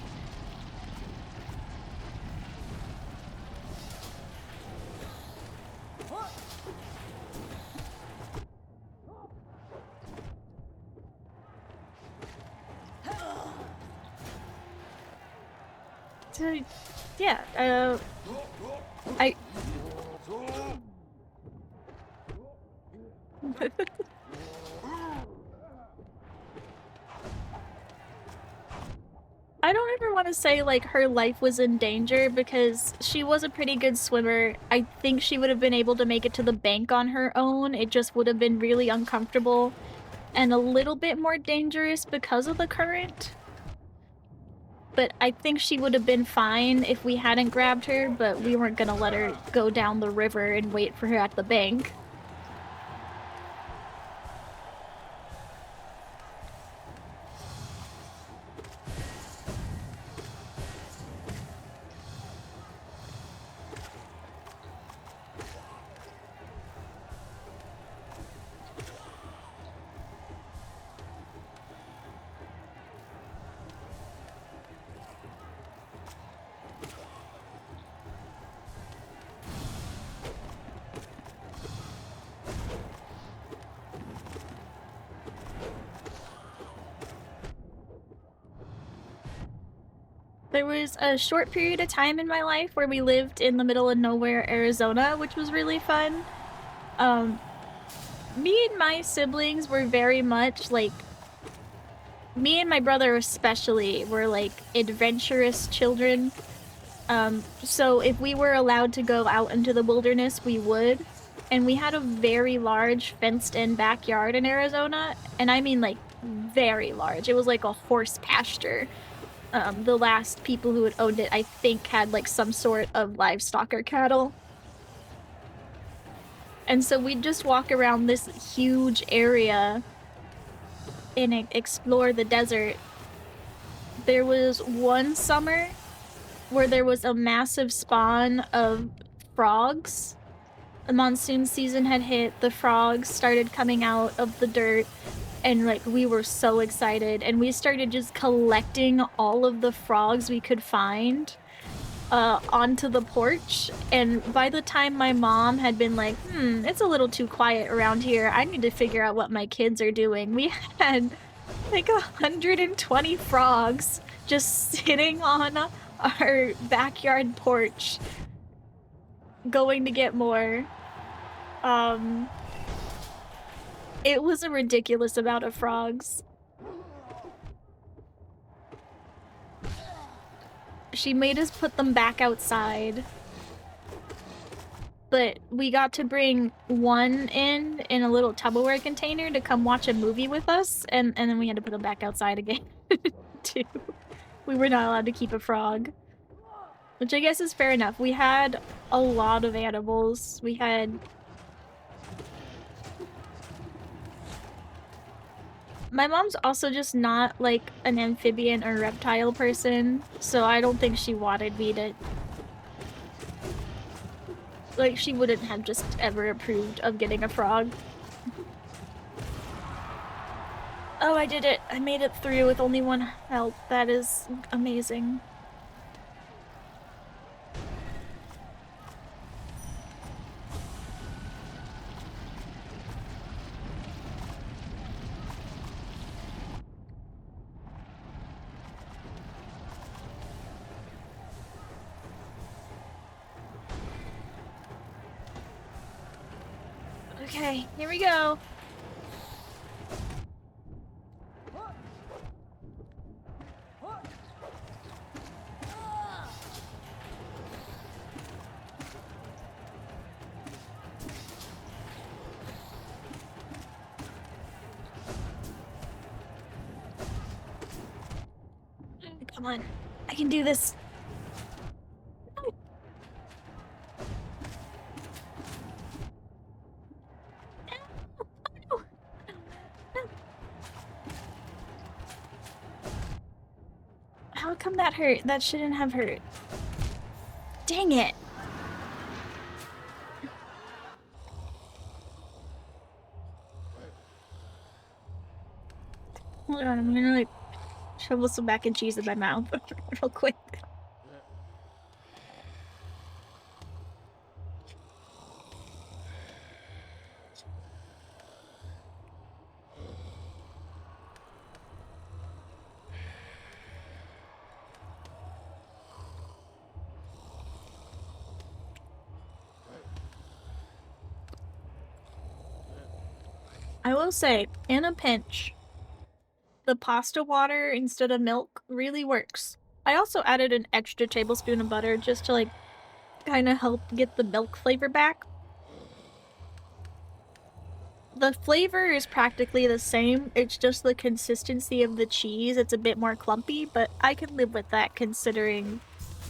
So, yeah, I I don't ever want to say, like, her life was in danger because she was a pretty good swimmer. I think she would have been able to make it to the bank on her own. It just would have been really uncomfortable and a little bit more dangerous because of the current. But I think she would have been fine if we hadn't grabbed her, but we weren't gonna let her go down the river and wait for her at the bank. There was a short period of time in my life where we lived in the middle of nowhere, Arizona, which was really fun. Me and my siblings were very much, like, me and my brother especially were, like, adventurous children. So if we were allowed to go out into the wilderness, we would. and we had a very large fenced-in backyard in Arizona, and I mean like very large. It was like a horse pasture. The last people who had owned it, I think, had like some sort of livestock or cattle. And so we'd just walk around this huge area and explore the desert. There was one summer where there was a massive spawn of frogs. The monsoon season had hit, the frogs started coming out of the dirt, and like we were so excited, and we started just collecting all of the frogs we could find onto the porch. And by the time my mom had been like, it's a little too quiet around here, I need to figure out what my kids are doing, we had like 120 frogs just sitting on our backyard porch going to get more. It was a ridiculous amount of frogs. She made us put them back outside, but we got to bring one in a little Tupperware container to come watch a movie with us, and then we had to put them back outside again too. We were not allowed to keep a frog, which I guess is fair enough. We had a lot of animals. We had... My mom's also just not like an amphibian or reptile person, so I don't think she wanted me to... Like, she wouldn't have just ever approved of getting a frog. Oh, I did it! I made it through with only one health. That is amazing. Okay, here we go. Come on, I can do this. How come that hurt? That shouldn't have hurt. Dang it! Hold on, I'm gonna like shovel some mac and cheese in my mouth real quick. I will say, in a pinch, the pasta water instead of milk really works. I also added an extra tablespoon of butter just to like kind of help get the milk flavor back. The flavor is practically the same, it's just the consistency of the cheese. It's a bit more clumpy, but I can live with that considering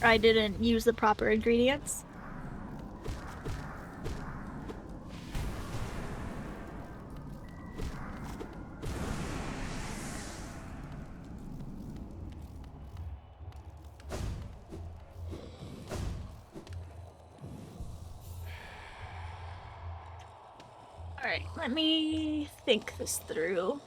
I didn't use the proper ingredients. Alright, let me think this through.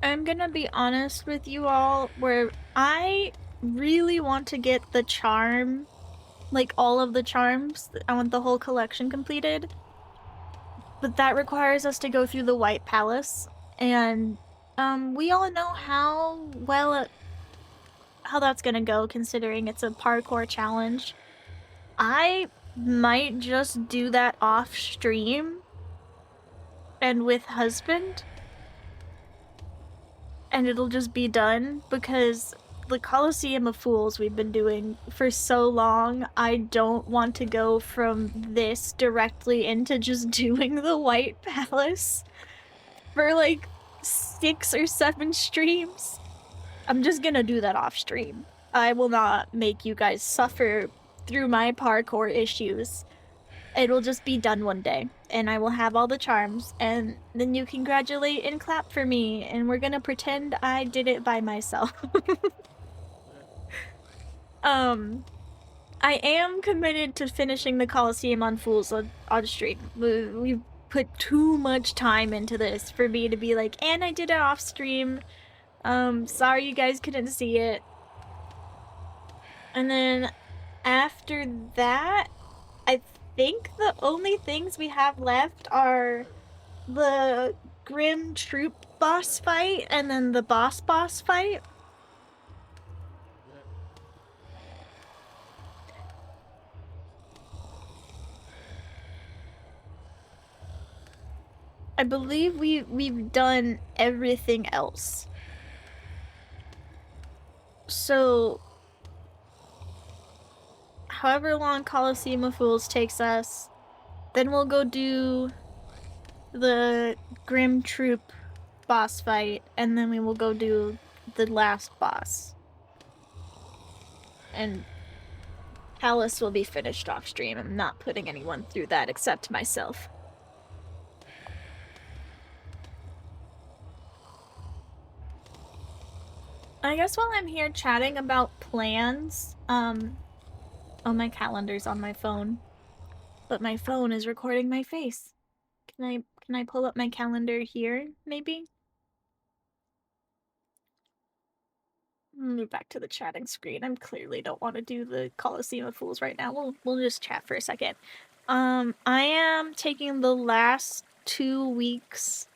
I'm gonna be honest with you all, where I really want to get the charm, like all of the charms. I want the whole collection completed. But that requires us to go through the White Palace, and we all know how well how that's gonna go considering it's a parkour challenge. I might just do that off stream and with husband, and it'll just be done, because the Colosseum of Fools we've been doing for so long, I don't want to go from this directly into just doing the White Palace for like 6 or 7 streams. I'm just gonna do that off stream. I will not make you guys suffer through my parkour issues. It'll just be done one day, and I will have all the charms, and then you congratulate and clap for me, and we're gonna pretend I did it by myself. I am committed to finishing the Colosseum on Fools on stream. We've put too much time into this for me to be like, and I did it off stream. Sorry you guys couldn't see it. And then after that, I think the only things we have left are the Grim Troop boss fight and then the boss fight. I believe we've done everything else. So however long Colosseum of Fools takes us, then we'll go do the Grim Troop boss fight, and then we will go do the last boss. And Palace will be finished off stream. I'm not putting anyone through that except myself. I guess while I'm here chatting about plans, oh, my calendar's on my phone, but my phone is recording my face. Can I pull up my calendar here, maybe? Move back to the chatting screen. I clearly don't want to do the Colosseum of Fools right now. We'll just chat for a second. I am taking the last 2 weeks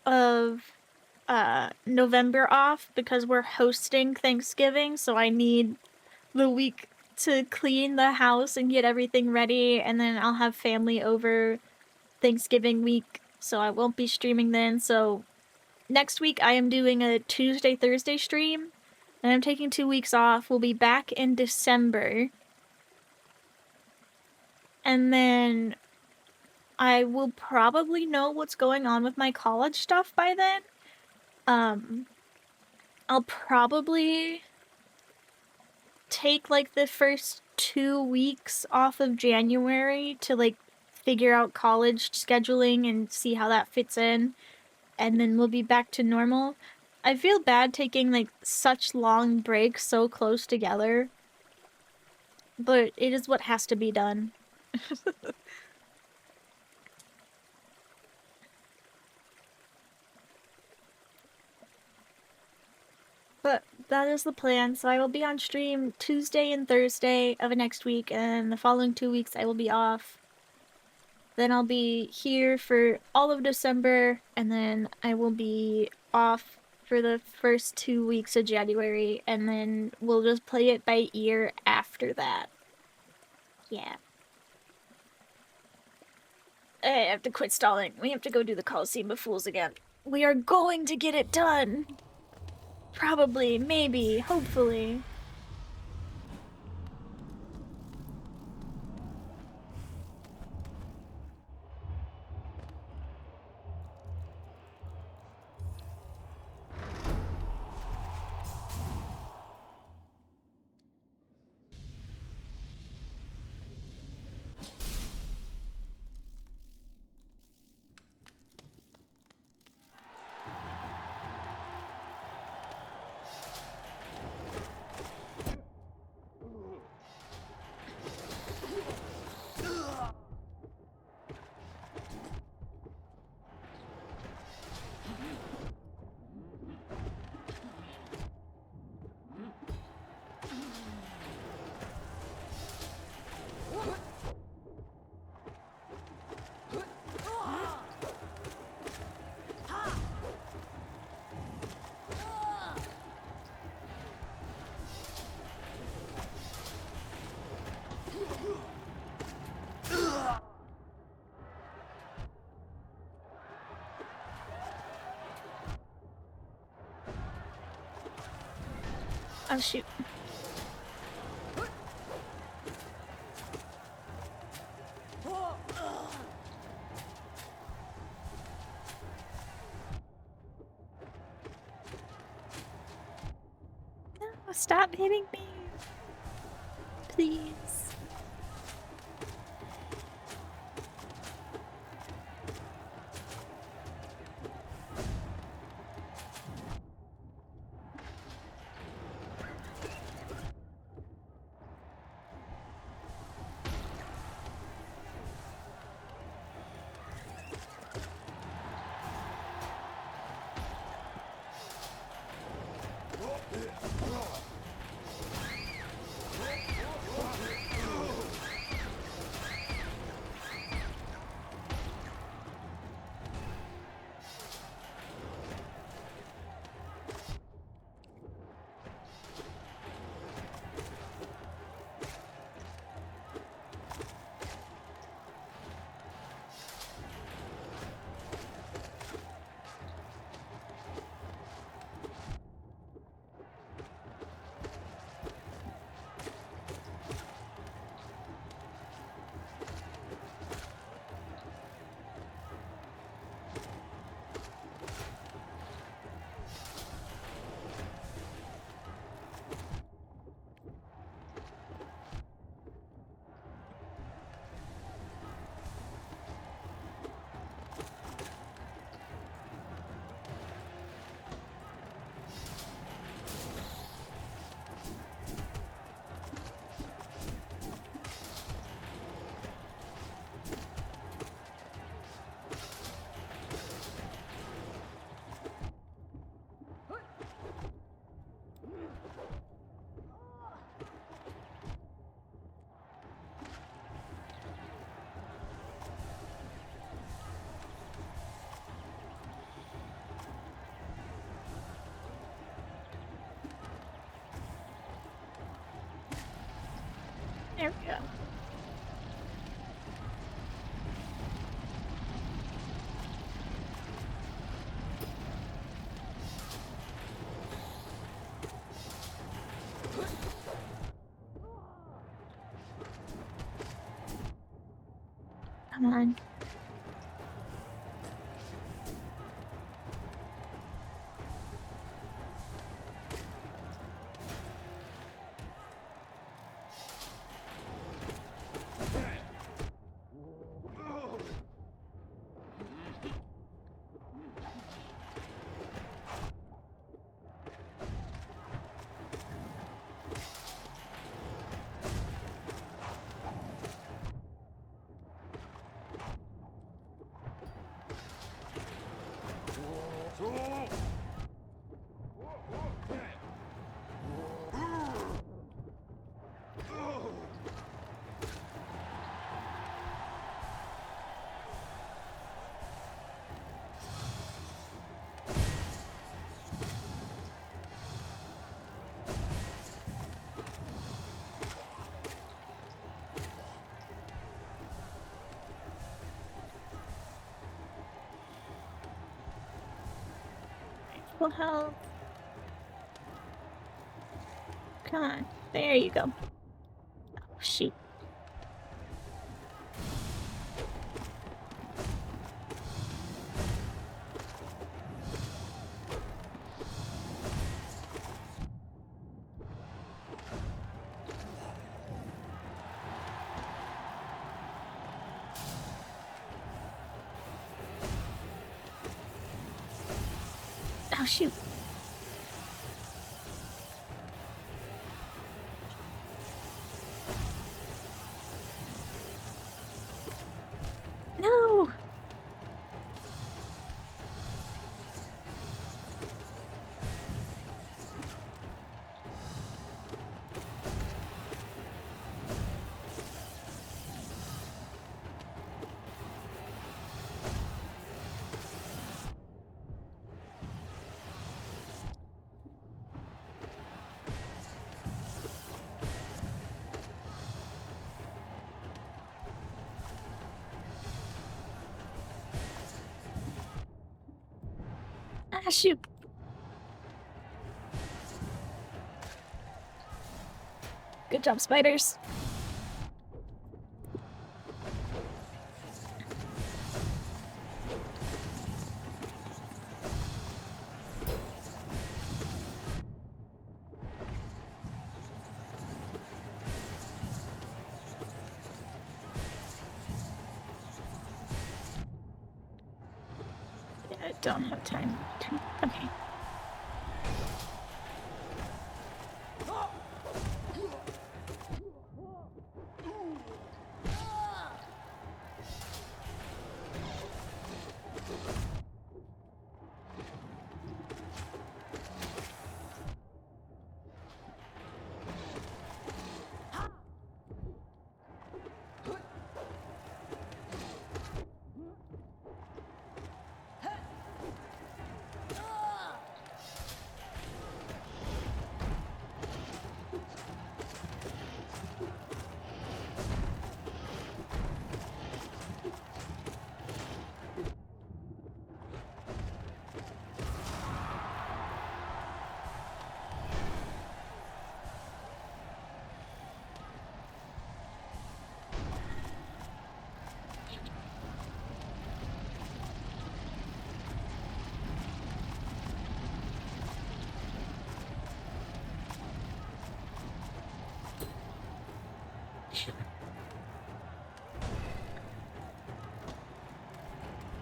of November off because we're hosting Thanksgiving, so I need the week to clean the house and get everything ready, and then I'll have family over Thanksgiving week, so I won't be streaming then. So next week I am doing a Tuesday, Thursday stream, and I'm taking 2 weeks off. We'll be back in December, and then I will probably know what's going on with my college stuff by then. I'll probably take like the first 2 weeks off of January to like figure out college scheduling and see how that fits in, and then we'll be back to normal. I feel bad taking like such long breaks so close together, but it is what has to be done. But that is the plan. So I will be on stream Tuesday and Thursday of next week, and the following 2 weeks I will be off. Then I'll be here for all of December, and then I will be off for the first 2 weeks of January, and then we'll just play it by ear after that. Yeah. I have to quit stalling. We have to go do the Colosseum of Fools again. We are going to get it done! Probably, maybe, hopefully. Oh shoot. No, stop hitting me. Please. There we go. Come on. Full health. Come on. There you go. Oh, shoot. Oh, shoot. No! Ah, shoot. Good job, spiders. I don't have time to... Okay.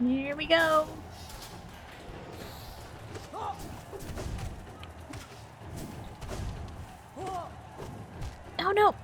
Here we go. Oh no.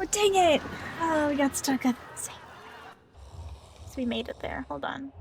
Oh, dang it! Oh, we got stuck at the same. So we made it there. Hold on.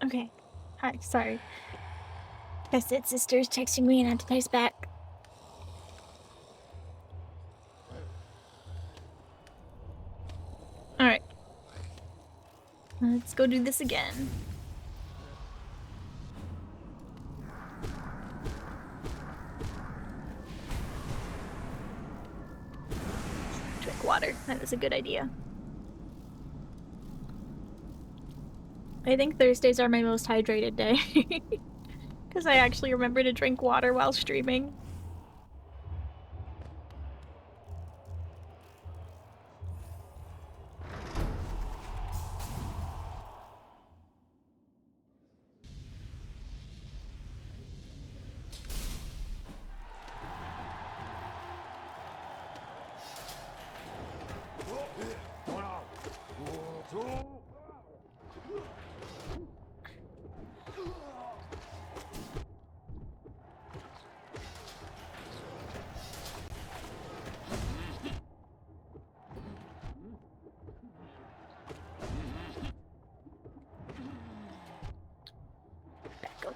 Okay. Hi, sorry. I said sister's texting me and I had to text back. Alright. Let's go do this again. Drink water. That is a good idea. I think Thursdays are my most hydrated day. Because I actually remember to drink water while streaming.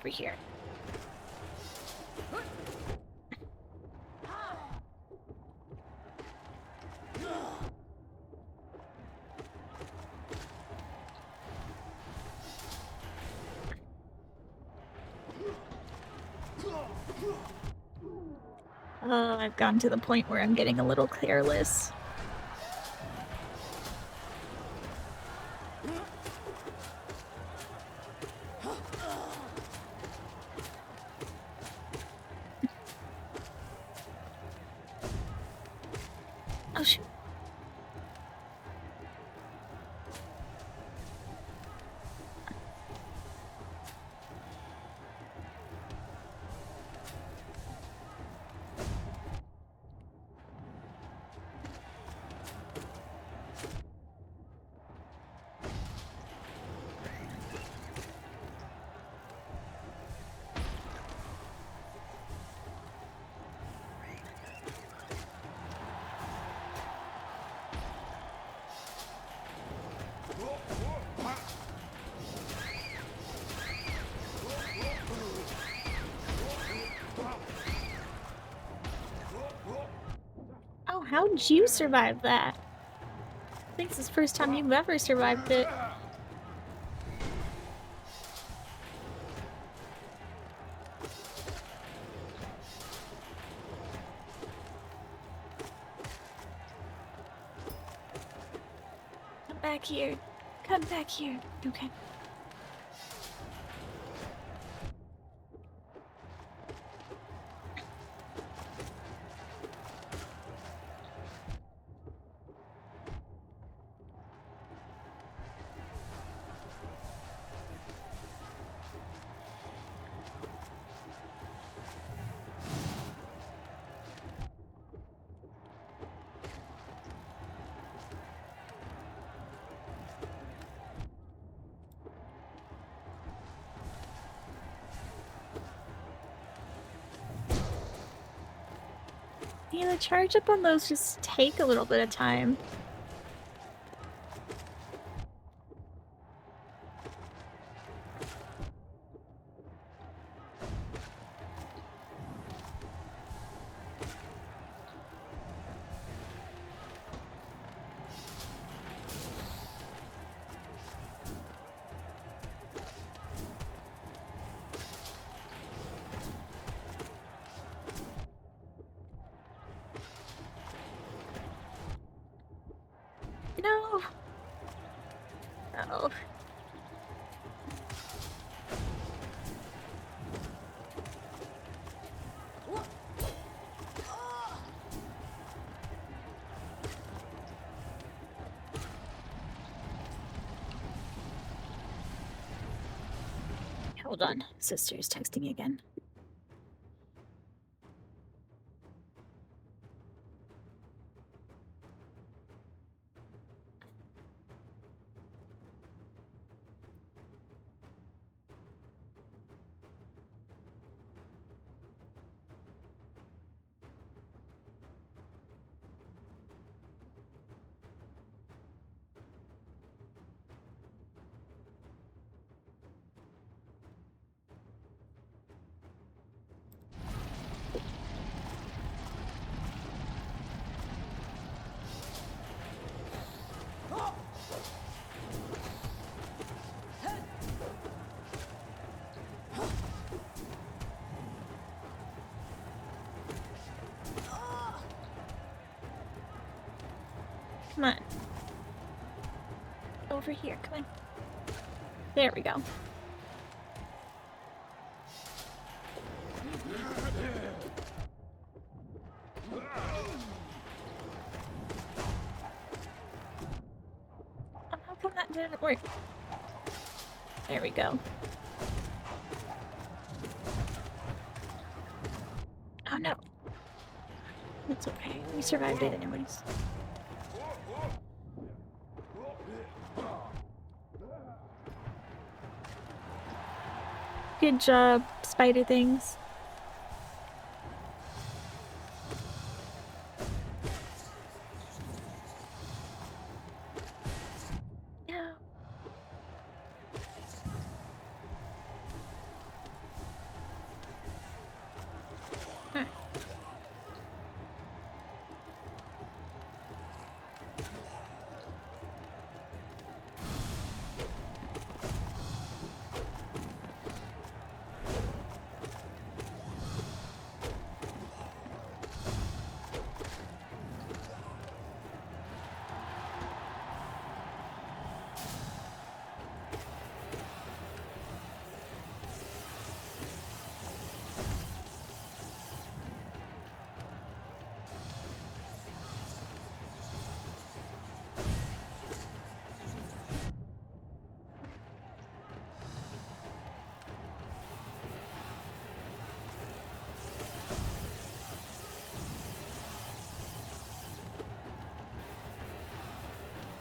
over here. Oh, I've gotten to the point where I'm getting a little careless. Oh, shoot. Oh, how'd you survive that? I think this is the first time you've ever survived it. Come back here. Come back here. Okay. Yeah, the charge up on those just take a little bit of time. No. Oh. Hold on. Sister's texting again. Come on. Over here, come on. There we go. Oh, how come that didn't work? There we go. Oh no. It's okay. We survived it anyways. Good job, spider things. No.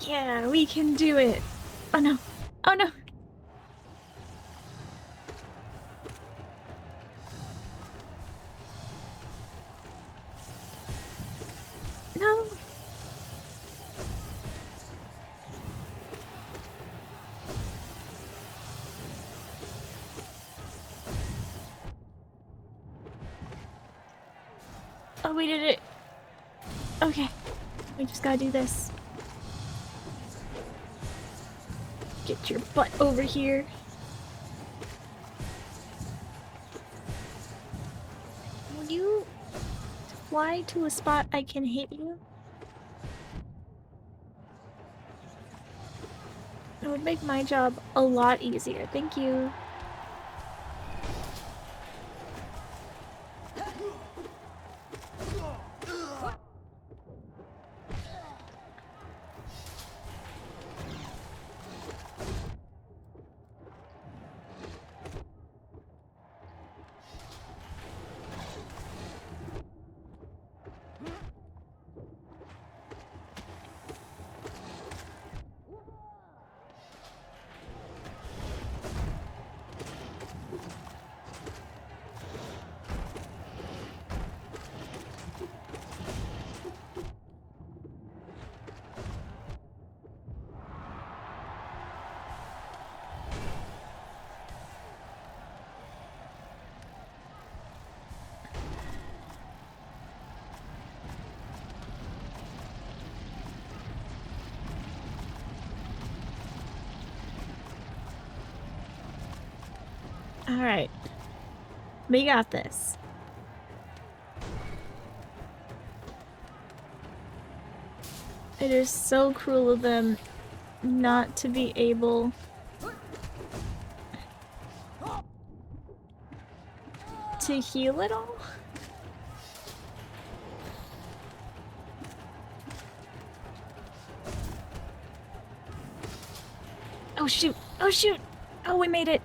Yeah, we can do it. Oh no. Oh no. No. Oh, we did it. Okay. We just gotta do this. Get your butt over here. Will you fly to a spot I can hit you? It would make my job a lot easier. Thank you. All right. We got this. It is so cruel of them not to be able to heal it all. Oh shoot! Oh shoot! Oh, we made it!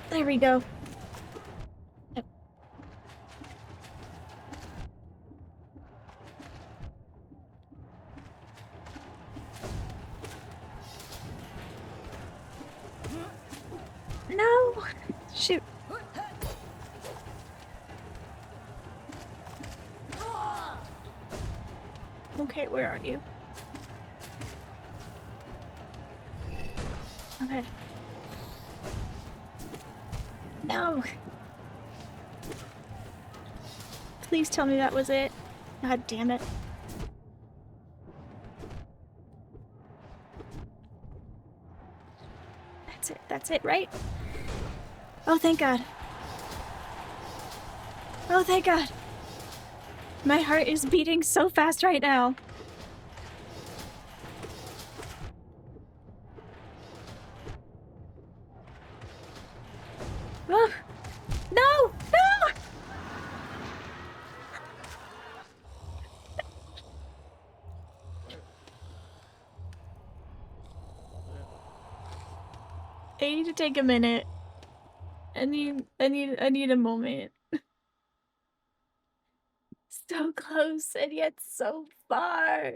There we go. No! Shoot. Okay, where are you? Okay. No! Please tell me that was it. God damn it. That's it, right? Oh, thank God. Oh, thank God. My heart is beating so fast right now. Oh, no! No! I need to take a minute. I need a moment. So close and yet so far.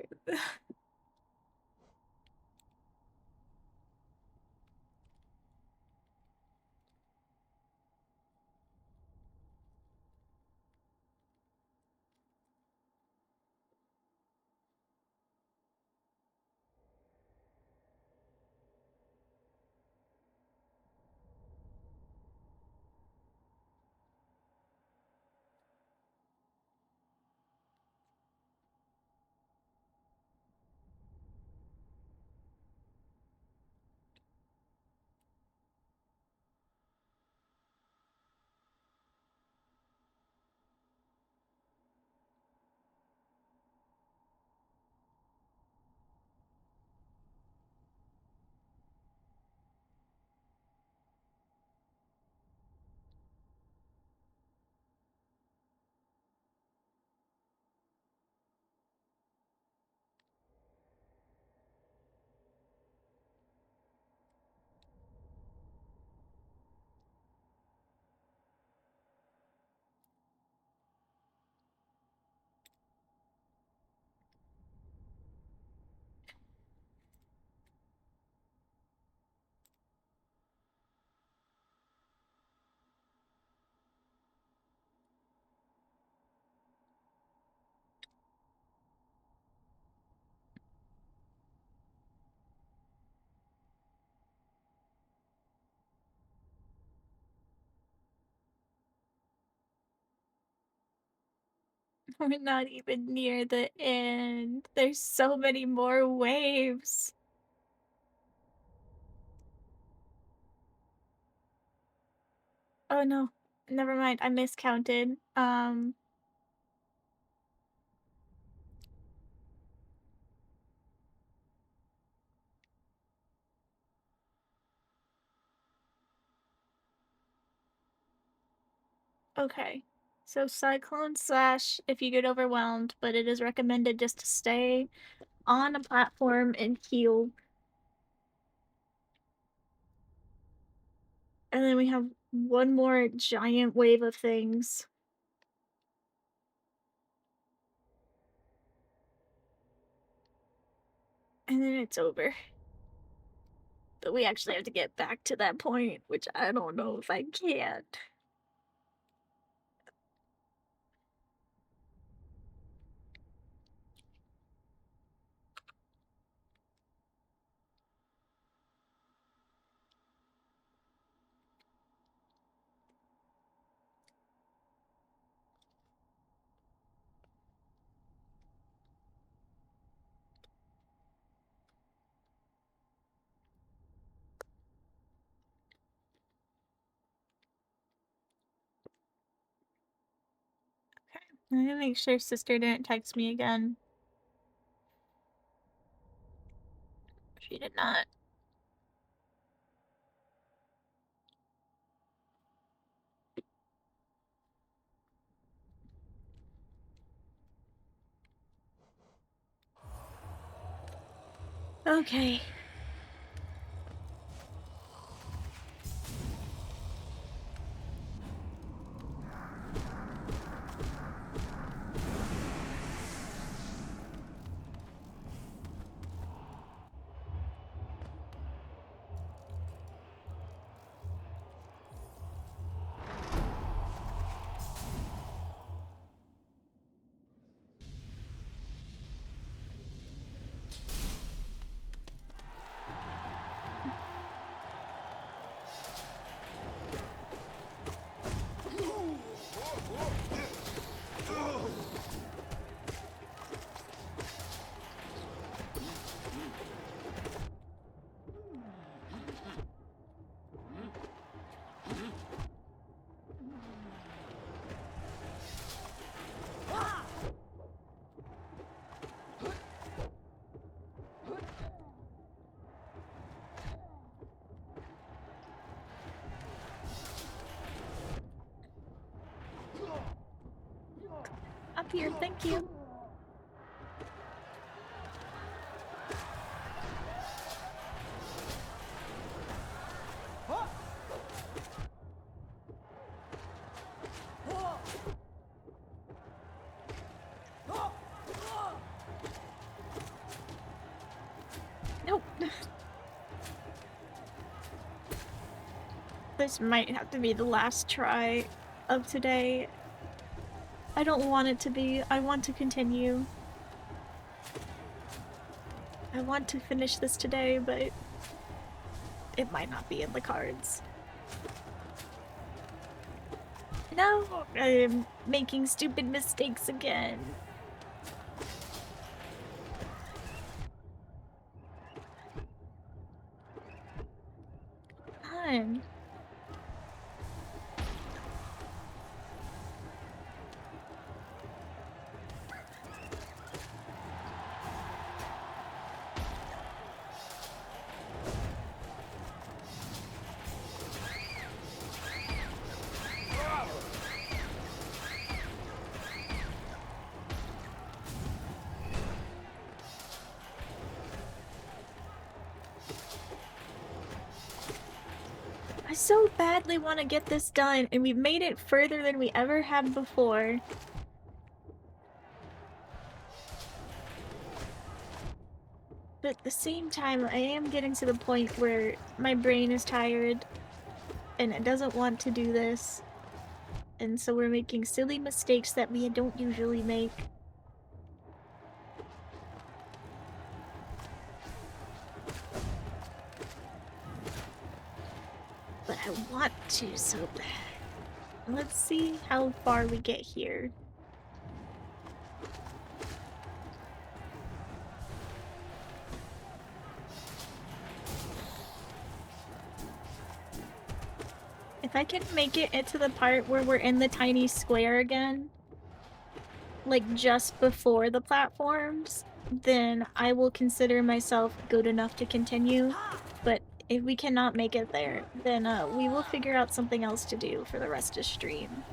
We're not even near the end. There's so many more waves. Oh no, never mind. I miscounted. Okay. So cyclone slash if you get overwhelmed, but it is recommended just to stay on a platform and heal. And then we have one more giant wave of things. And then it's over. But we actually have to get back to that point, which I don't know if I can. Okay. I'm gonna make sure sister didn't text me again. She did not. Okay. Up here, thank you. Nope. This might have to be the last try of today. I don't want it to be. I want to continue. I want to finish this today, but it might not be in the cards. No, I'm making stupid mistakes again. Come on. I so badly want to get this done, and we've made it further than we ever have before. But at the same time, I am getting to the point where my brain is tired, and it doesn't want to do this. And so we're making silly mistakes that we don't usually make. But I want to so bad. Let's see how far we get here. If I can make it into the part where we're in the tiny square again, like just before the platforms, then I will consider myself good enough to continue. But if we cannot make it there, then we will figure out something else to do for the rest of stream.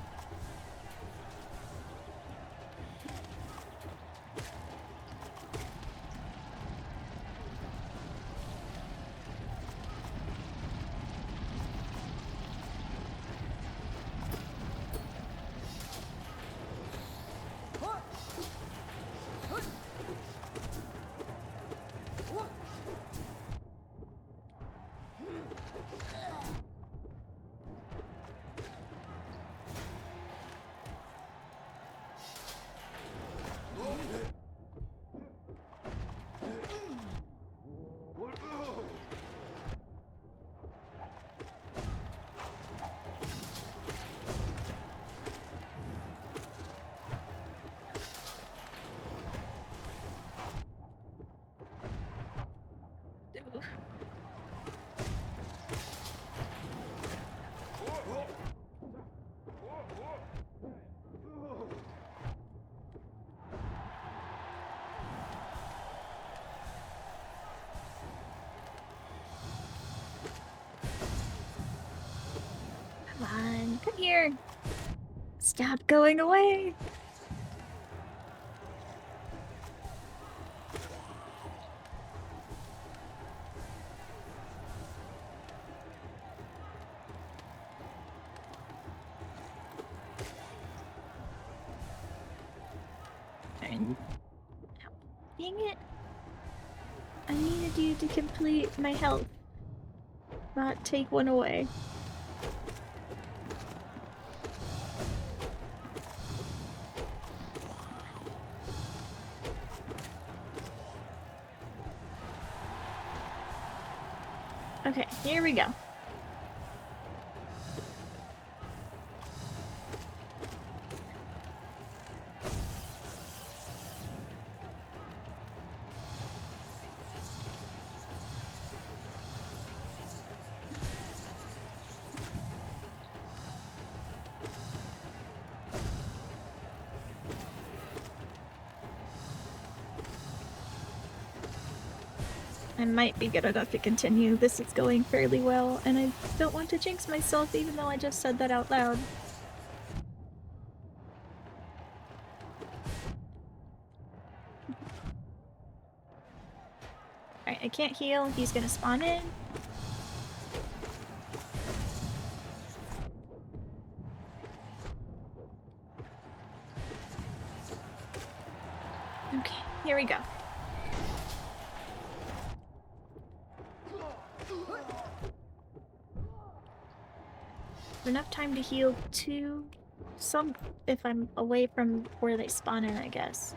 Come on, come here. Stop going away. Dang it. I needed you to complete my health, not take one away. Okay, here we go. I might be good enough to continue. This is going fairly well, and I don't want to jinx myself even though I just said that out loud. Alright, I can't heal. He's gonna spawn in. Okay, here we go. Enough time to heal some if I'm away from where they spawn in, I guess.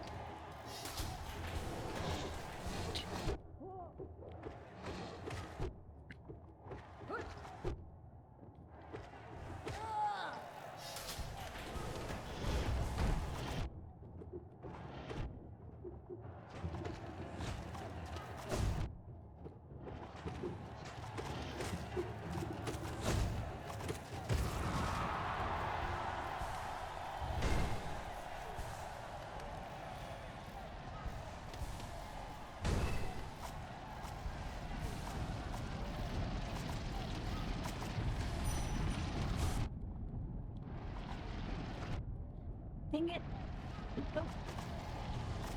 Dang it. Oh.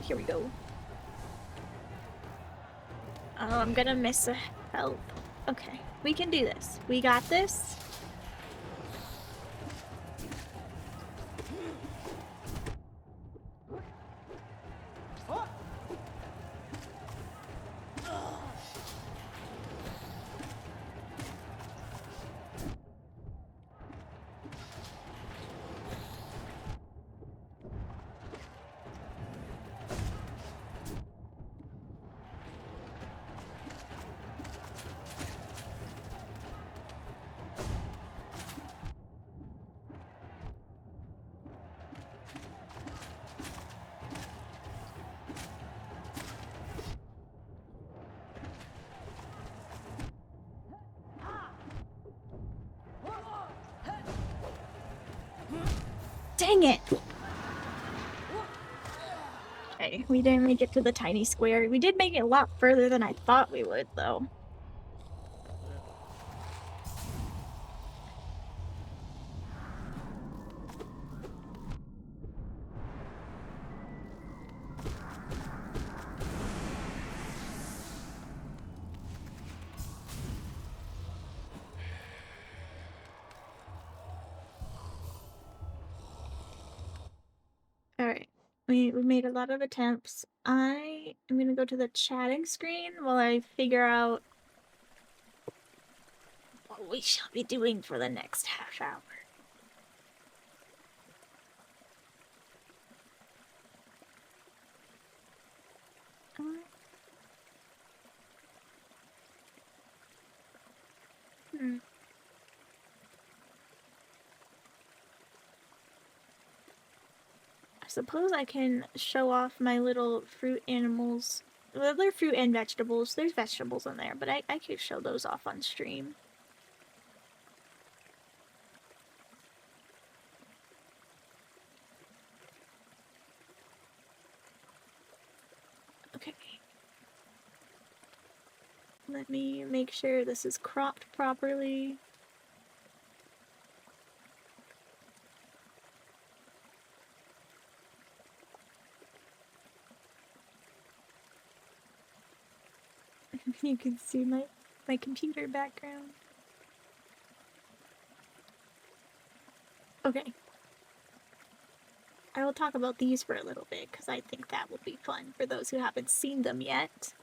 Here we go. Oh, I'm gonna miss a health. Okay, we can do this. We got this. Dang it! Okay, we didn't make it to the tiny square. We did make it a lot further than I thought we would, though. Alright. We made a lot of attempts. I am gonna go to the chatting screen while I figure out what we shall be doing for the next half hour. Uh, hmm. I suppose I can show off my little fruit animals. Well, they're fruit and vegetables. There's vegetables in there, but I could show those off on stream. Okay. Let me make sure this is cropped properly. You can see my computer background. Okay. I will talk about these for a little bit because I think that will be fun for those who haven't seen them yet.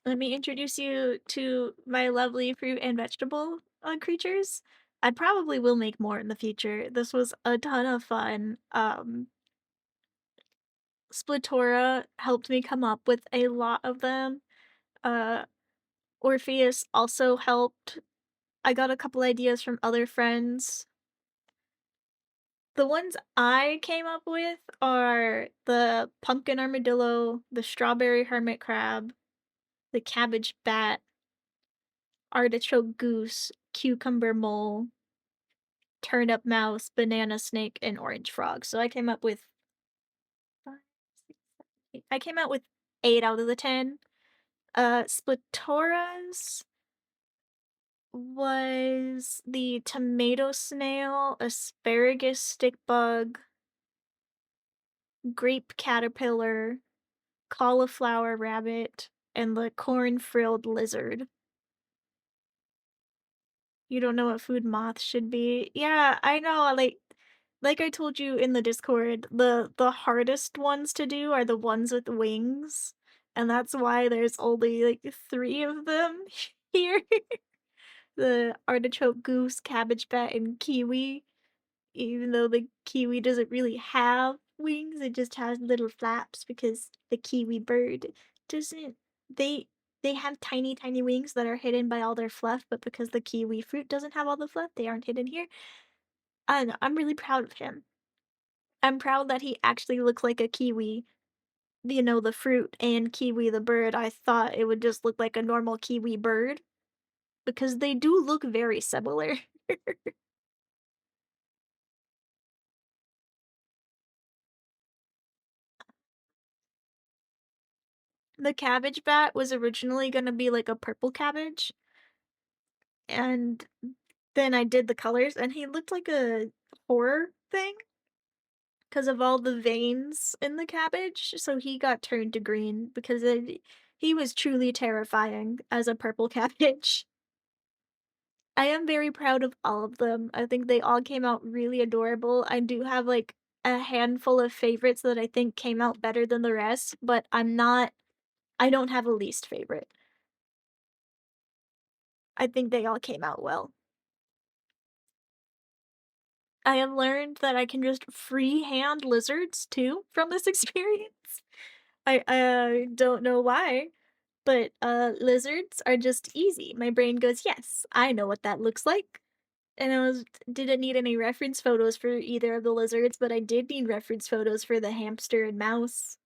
Let me introduce you to my lovely fruit and vegetable creatures. I probably will make more in the future. This was a ton of fun. Splitora helped me come up with a lot of them. Uh, Orpheus also helped. I got a couple ideas from other friends. The ones I came up with are the pumpkin armadillo, the strawberry hermit crab, the cabbage bat, artichoke goose, cucumber mole, turnip mouse, banana snake, and orange frog. So I came up with 5, 6, 7, 8. I came out with 8 out of the 10. Splatora's was the tomato snail, asparagus stick bug, grape caterpillar, cauliflower rabbit, and the corn-frilled lizard. You don't know what food moths should be? Yeah, I know, like I told you in the Discord, the hardest ones to do are the ones with wings, and that's why there's only, like, 3 of them here. The artichoke goose, cabbage bat, and kiwi. Even though the kiwi doesn't really have wings, it just has little flaps because the kiwi bird doesn't they they have tiny, tiny wings that are hidden by all their fluff, but because the kiwi fruit doesn't have all the fluff, they aren't hidden here. And I'm really proud of him. I'm proud that he actually looks like a kiwi. You know, the fruit and kiwi the bird. I thought it would just look like a normal kiwi bird because they do look very similar. The cabbage bat was originally gonna be like a purple cabbage, and then I did the colors, and he looked like a horror thing because of all the veins in the cabbage, so he got turned to green because he was truly terrifying as a purple cabbage. I am very proud of all of them. I think they all came out really adorable. I do have, like, a handful of favorites that I think came out better than the rest, but I don't have a least favorite. I think they all came out well. I have learned that I can just freehand lizards too from this experience. I don't know why, but lizards are just easy. My brain goes, "Yes, I know what that looks like." And didn't need any reference photos for either of the lizards, but I did need reference photos for the hamster and mouse.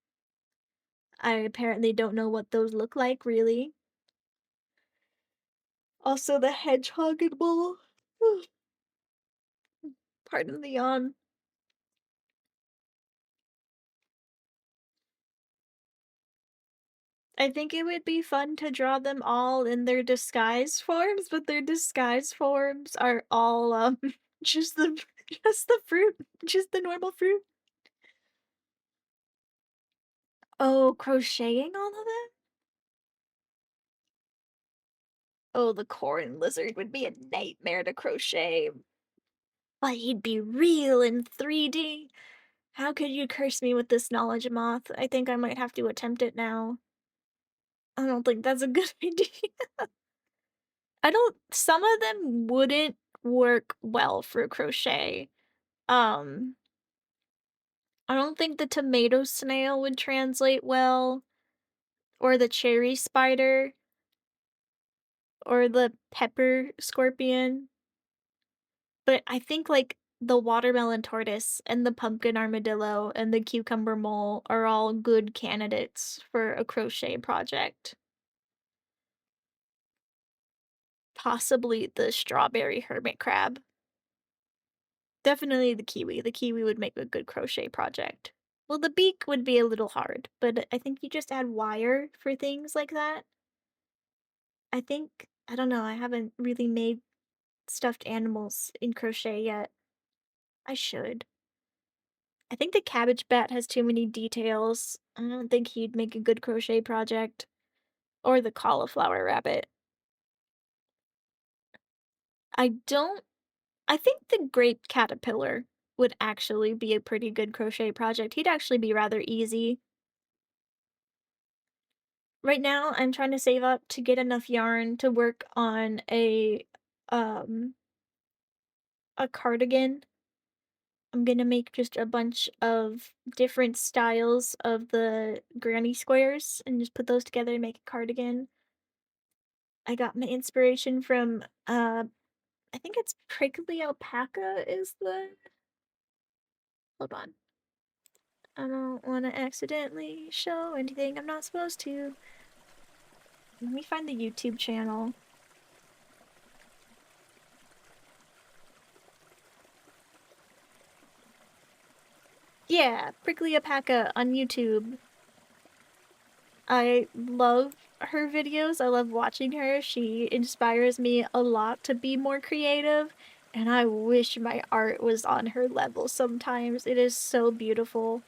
I apparently don't know what those look like really. Also the hedgehog and bull. Pardon the yawn. I think it would be fun to draw them all in their disguise forms, but their disguise forms are all, just the just the fruit, just the normal fruit. Oh, crocheting all of them? Oh, the corn lizard would be a nightmare to crochet. But he'd be real in 3D. How could you curse me with this knowledge, Moth? I think I might have to attempt it now. I don't think that's a good idea. I don't some of them wouldn't work well for crochet. Um, I don't think the tomato snail would translate well, or the cherry spider, or the pepper scorpion. But I think, like, the watermelon tortoise and the pumpkin armadillo and the cucumber mole are all good candidates for a crochet project. Possibly the strawberry hermit crab. Definitely the kiwi. The kiwi would make a good crochet project. Well, the beak would be a little hard, but I think you just add wire for things like that. I don't know, I haven't really made stuffed animals in crochet yet. I should. I think the cabbage bat has too many details. I don't think he'd make a good crochet project. Or the cauliflower rabbit. I don't I think the grape caterpillar would actually be a pretty good crochet project. He'd actually be rather easy. Right now, I'm trying to save up to get enough yarn to work on um, a cardigan. I'm gonna make just a bunch of different styles of the granny squares and just put those together and make a cardigan. I got my inspiration from, I think it's prickly alpaca is the hold on. I don't wanna accidentally show anything I'm not supposed to. Let me find the YouTube channel. Yeah, prickly alpaca on YouTube. I love her videos. I love watching her. She inspires me a lot to be more creative, and I wish my art was on her level sometimes. It is so beautiful.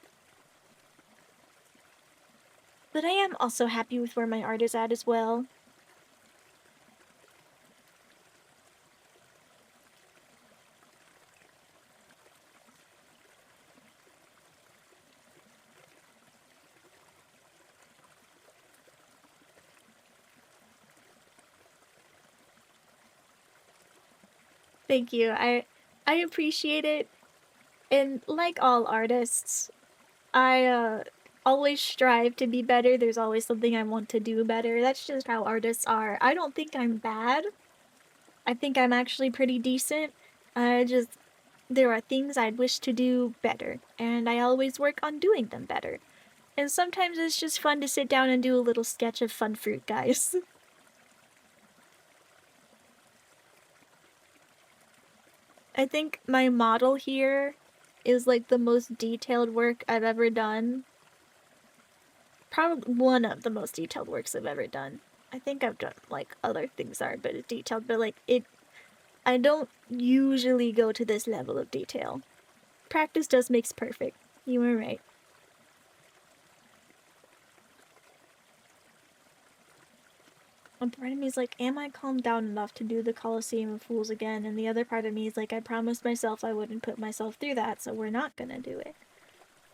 But I am also happy with where my art is at as well. Thank you. I appreciate it. And like all artists, I always strive to be better. There's always something I want to do better. That's just how artists are. I don't think I'm bad. I think I'm actually pretty decent. I just there are things I'd wish to do better, and I always work on doing them better. And sometimes it's just fun to sit down and do a little sketch of fun fruit guys. I think my model here is like the most detailed work I've ever done. Probably one of the most detailed works I've ever done. I think I've done like other things that are a bit detailed, but like I don't usually go to this level of detail. Practice does makes perfect. You were right. One part of me is like, am I calmed down enough to do the Colosseum of Fools again? And the other part of me is like, I promised myself I wouldn't put myself through that, so we're not gonna do it.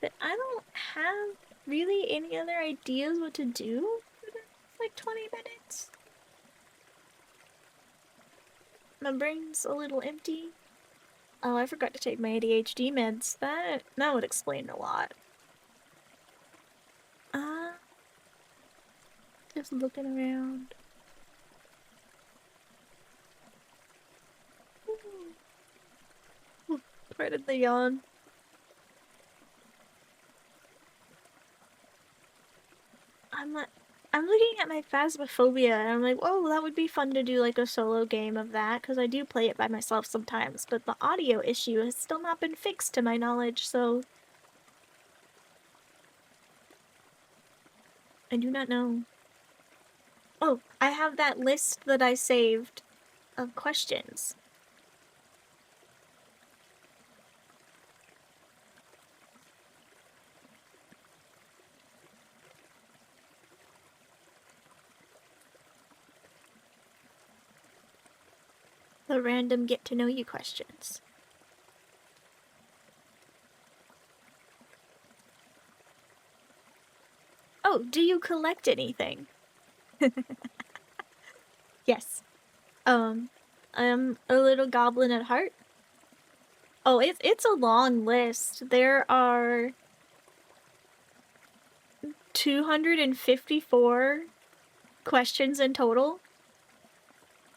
But I don't have really any other ideas what to do for the next, like 20 minutes. My brain's a little empty. Oh, I forgot to take my ADHD meds. That would explain a lot. Uh, just looking around. Pardon the yawn. I'm not. I'm looking at my Phasmophobia and I'm like, whoa, that would be fun to do like a solo game of that, because I do play it by myself sometimes, but the audio issue has still not been fixed to my knowledge, so I do not know. Oh, I have that list that I saved of questions. The random get to know you questions. Oh, do you collect anything? Yes. I'm a little goblin at heart. Oh, it's a long list. There are 254 questions in total.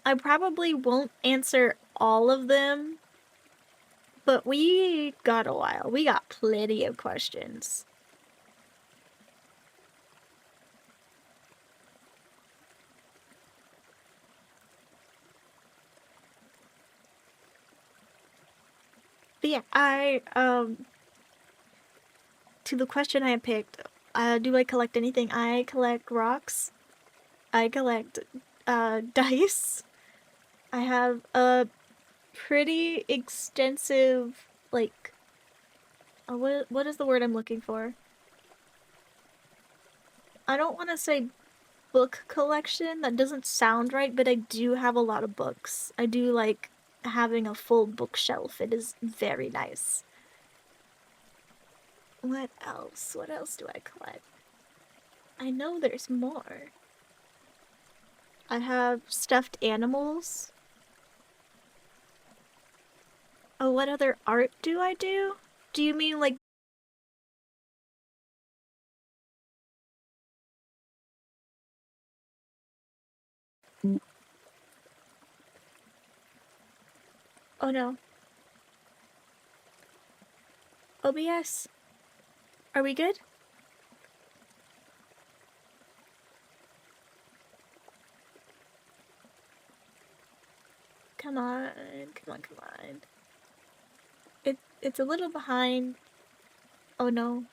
I probably won't answer all of them, but we got a while. We got plenty of questions. But yeah, to the question I picked, do I collect anything? I collect rocks. I collect, dice. I have a pretty extensive, like, what is the word I'm looking for? I don't want to say book collection. That doesn't sound right, but I do have a lot of books. I do like having a full bookshelf. It is very nice. What else? What else do I collect? I know there's more. I have stuffed animals. Oh, what other art do I do? Do you mean like... Oh no. OBS? Are we good? Come on, come on, come on. It's a little behind. Oh no.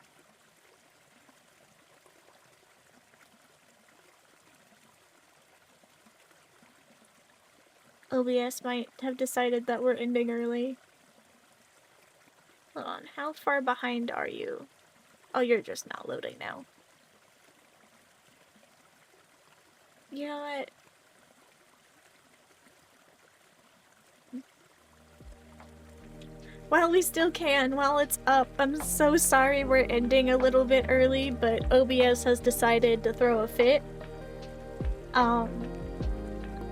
OBS might have decided that we're ending early. Hold on, how far behind are you? Oh, you're just not loading now. You know what? While we still can, while it's up, I'm so sorry we're ending a little bit early, but OBS has decided to throw a fit.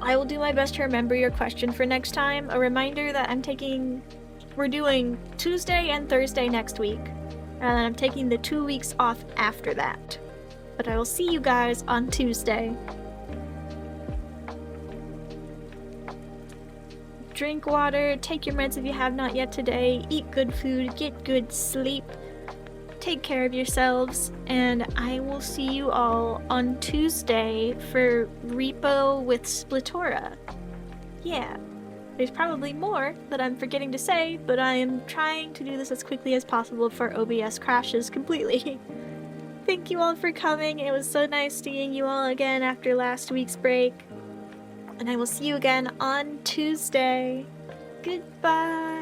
I will do my best to remember your question for next time. A reminder that we're doing Tuesday and Thursday next week, and then I'm taking the 2 weeks off after that. But I will see you guys on Tuesday. Drink water, take your meds if you have not yet today, eat good food, get good sleep, take care of yourselves, and I will see you all on Tuesday for Repo with Splitora. Yeah, there's probably more that I'm forgetting to say, but I am trying to do this as quickly as possible before OBS crashes completely. Thank you all for coming. It was so nice seeing you all again after last week's break. And I will see you again on Tuesday. Goodbye.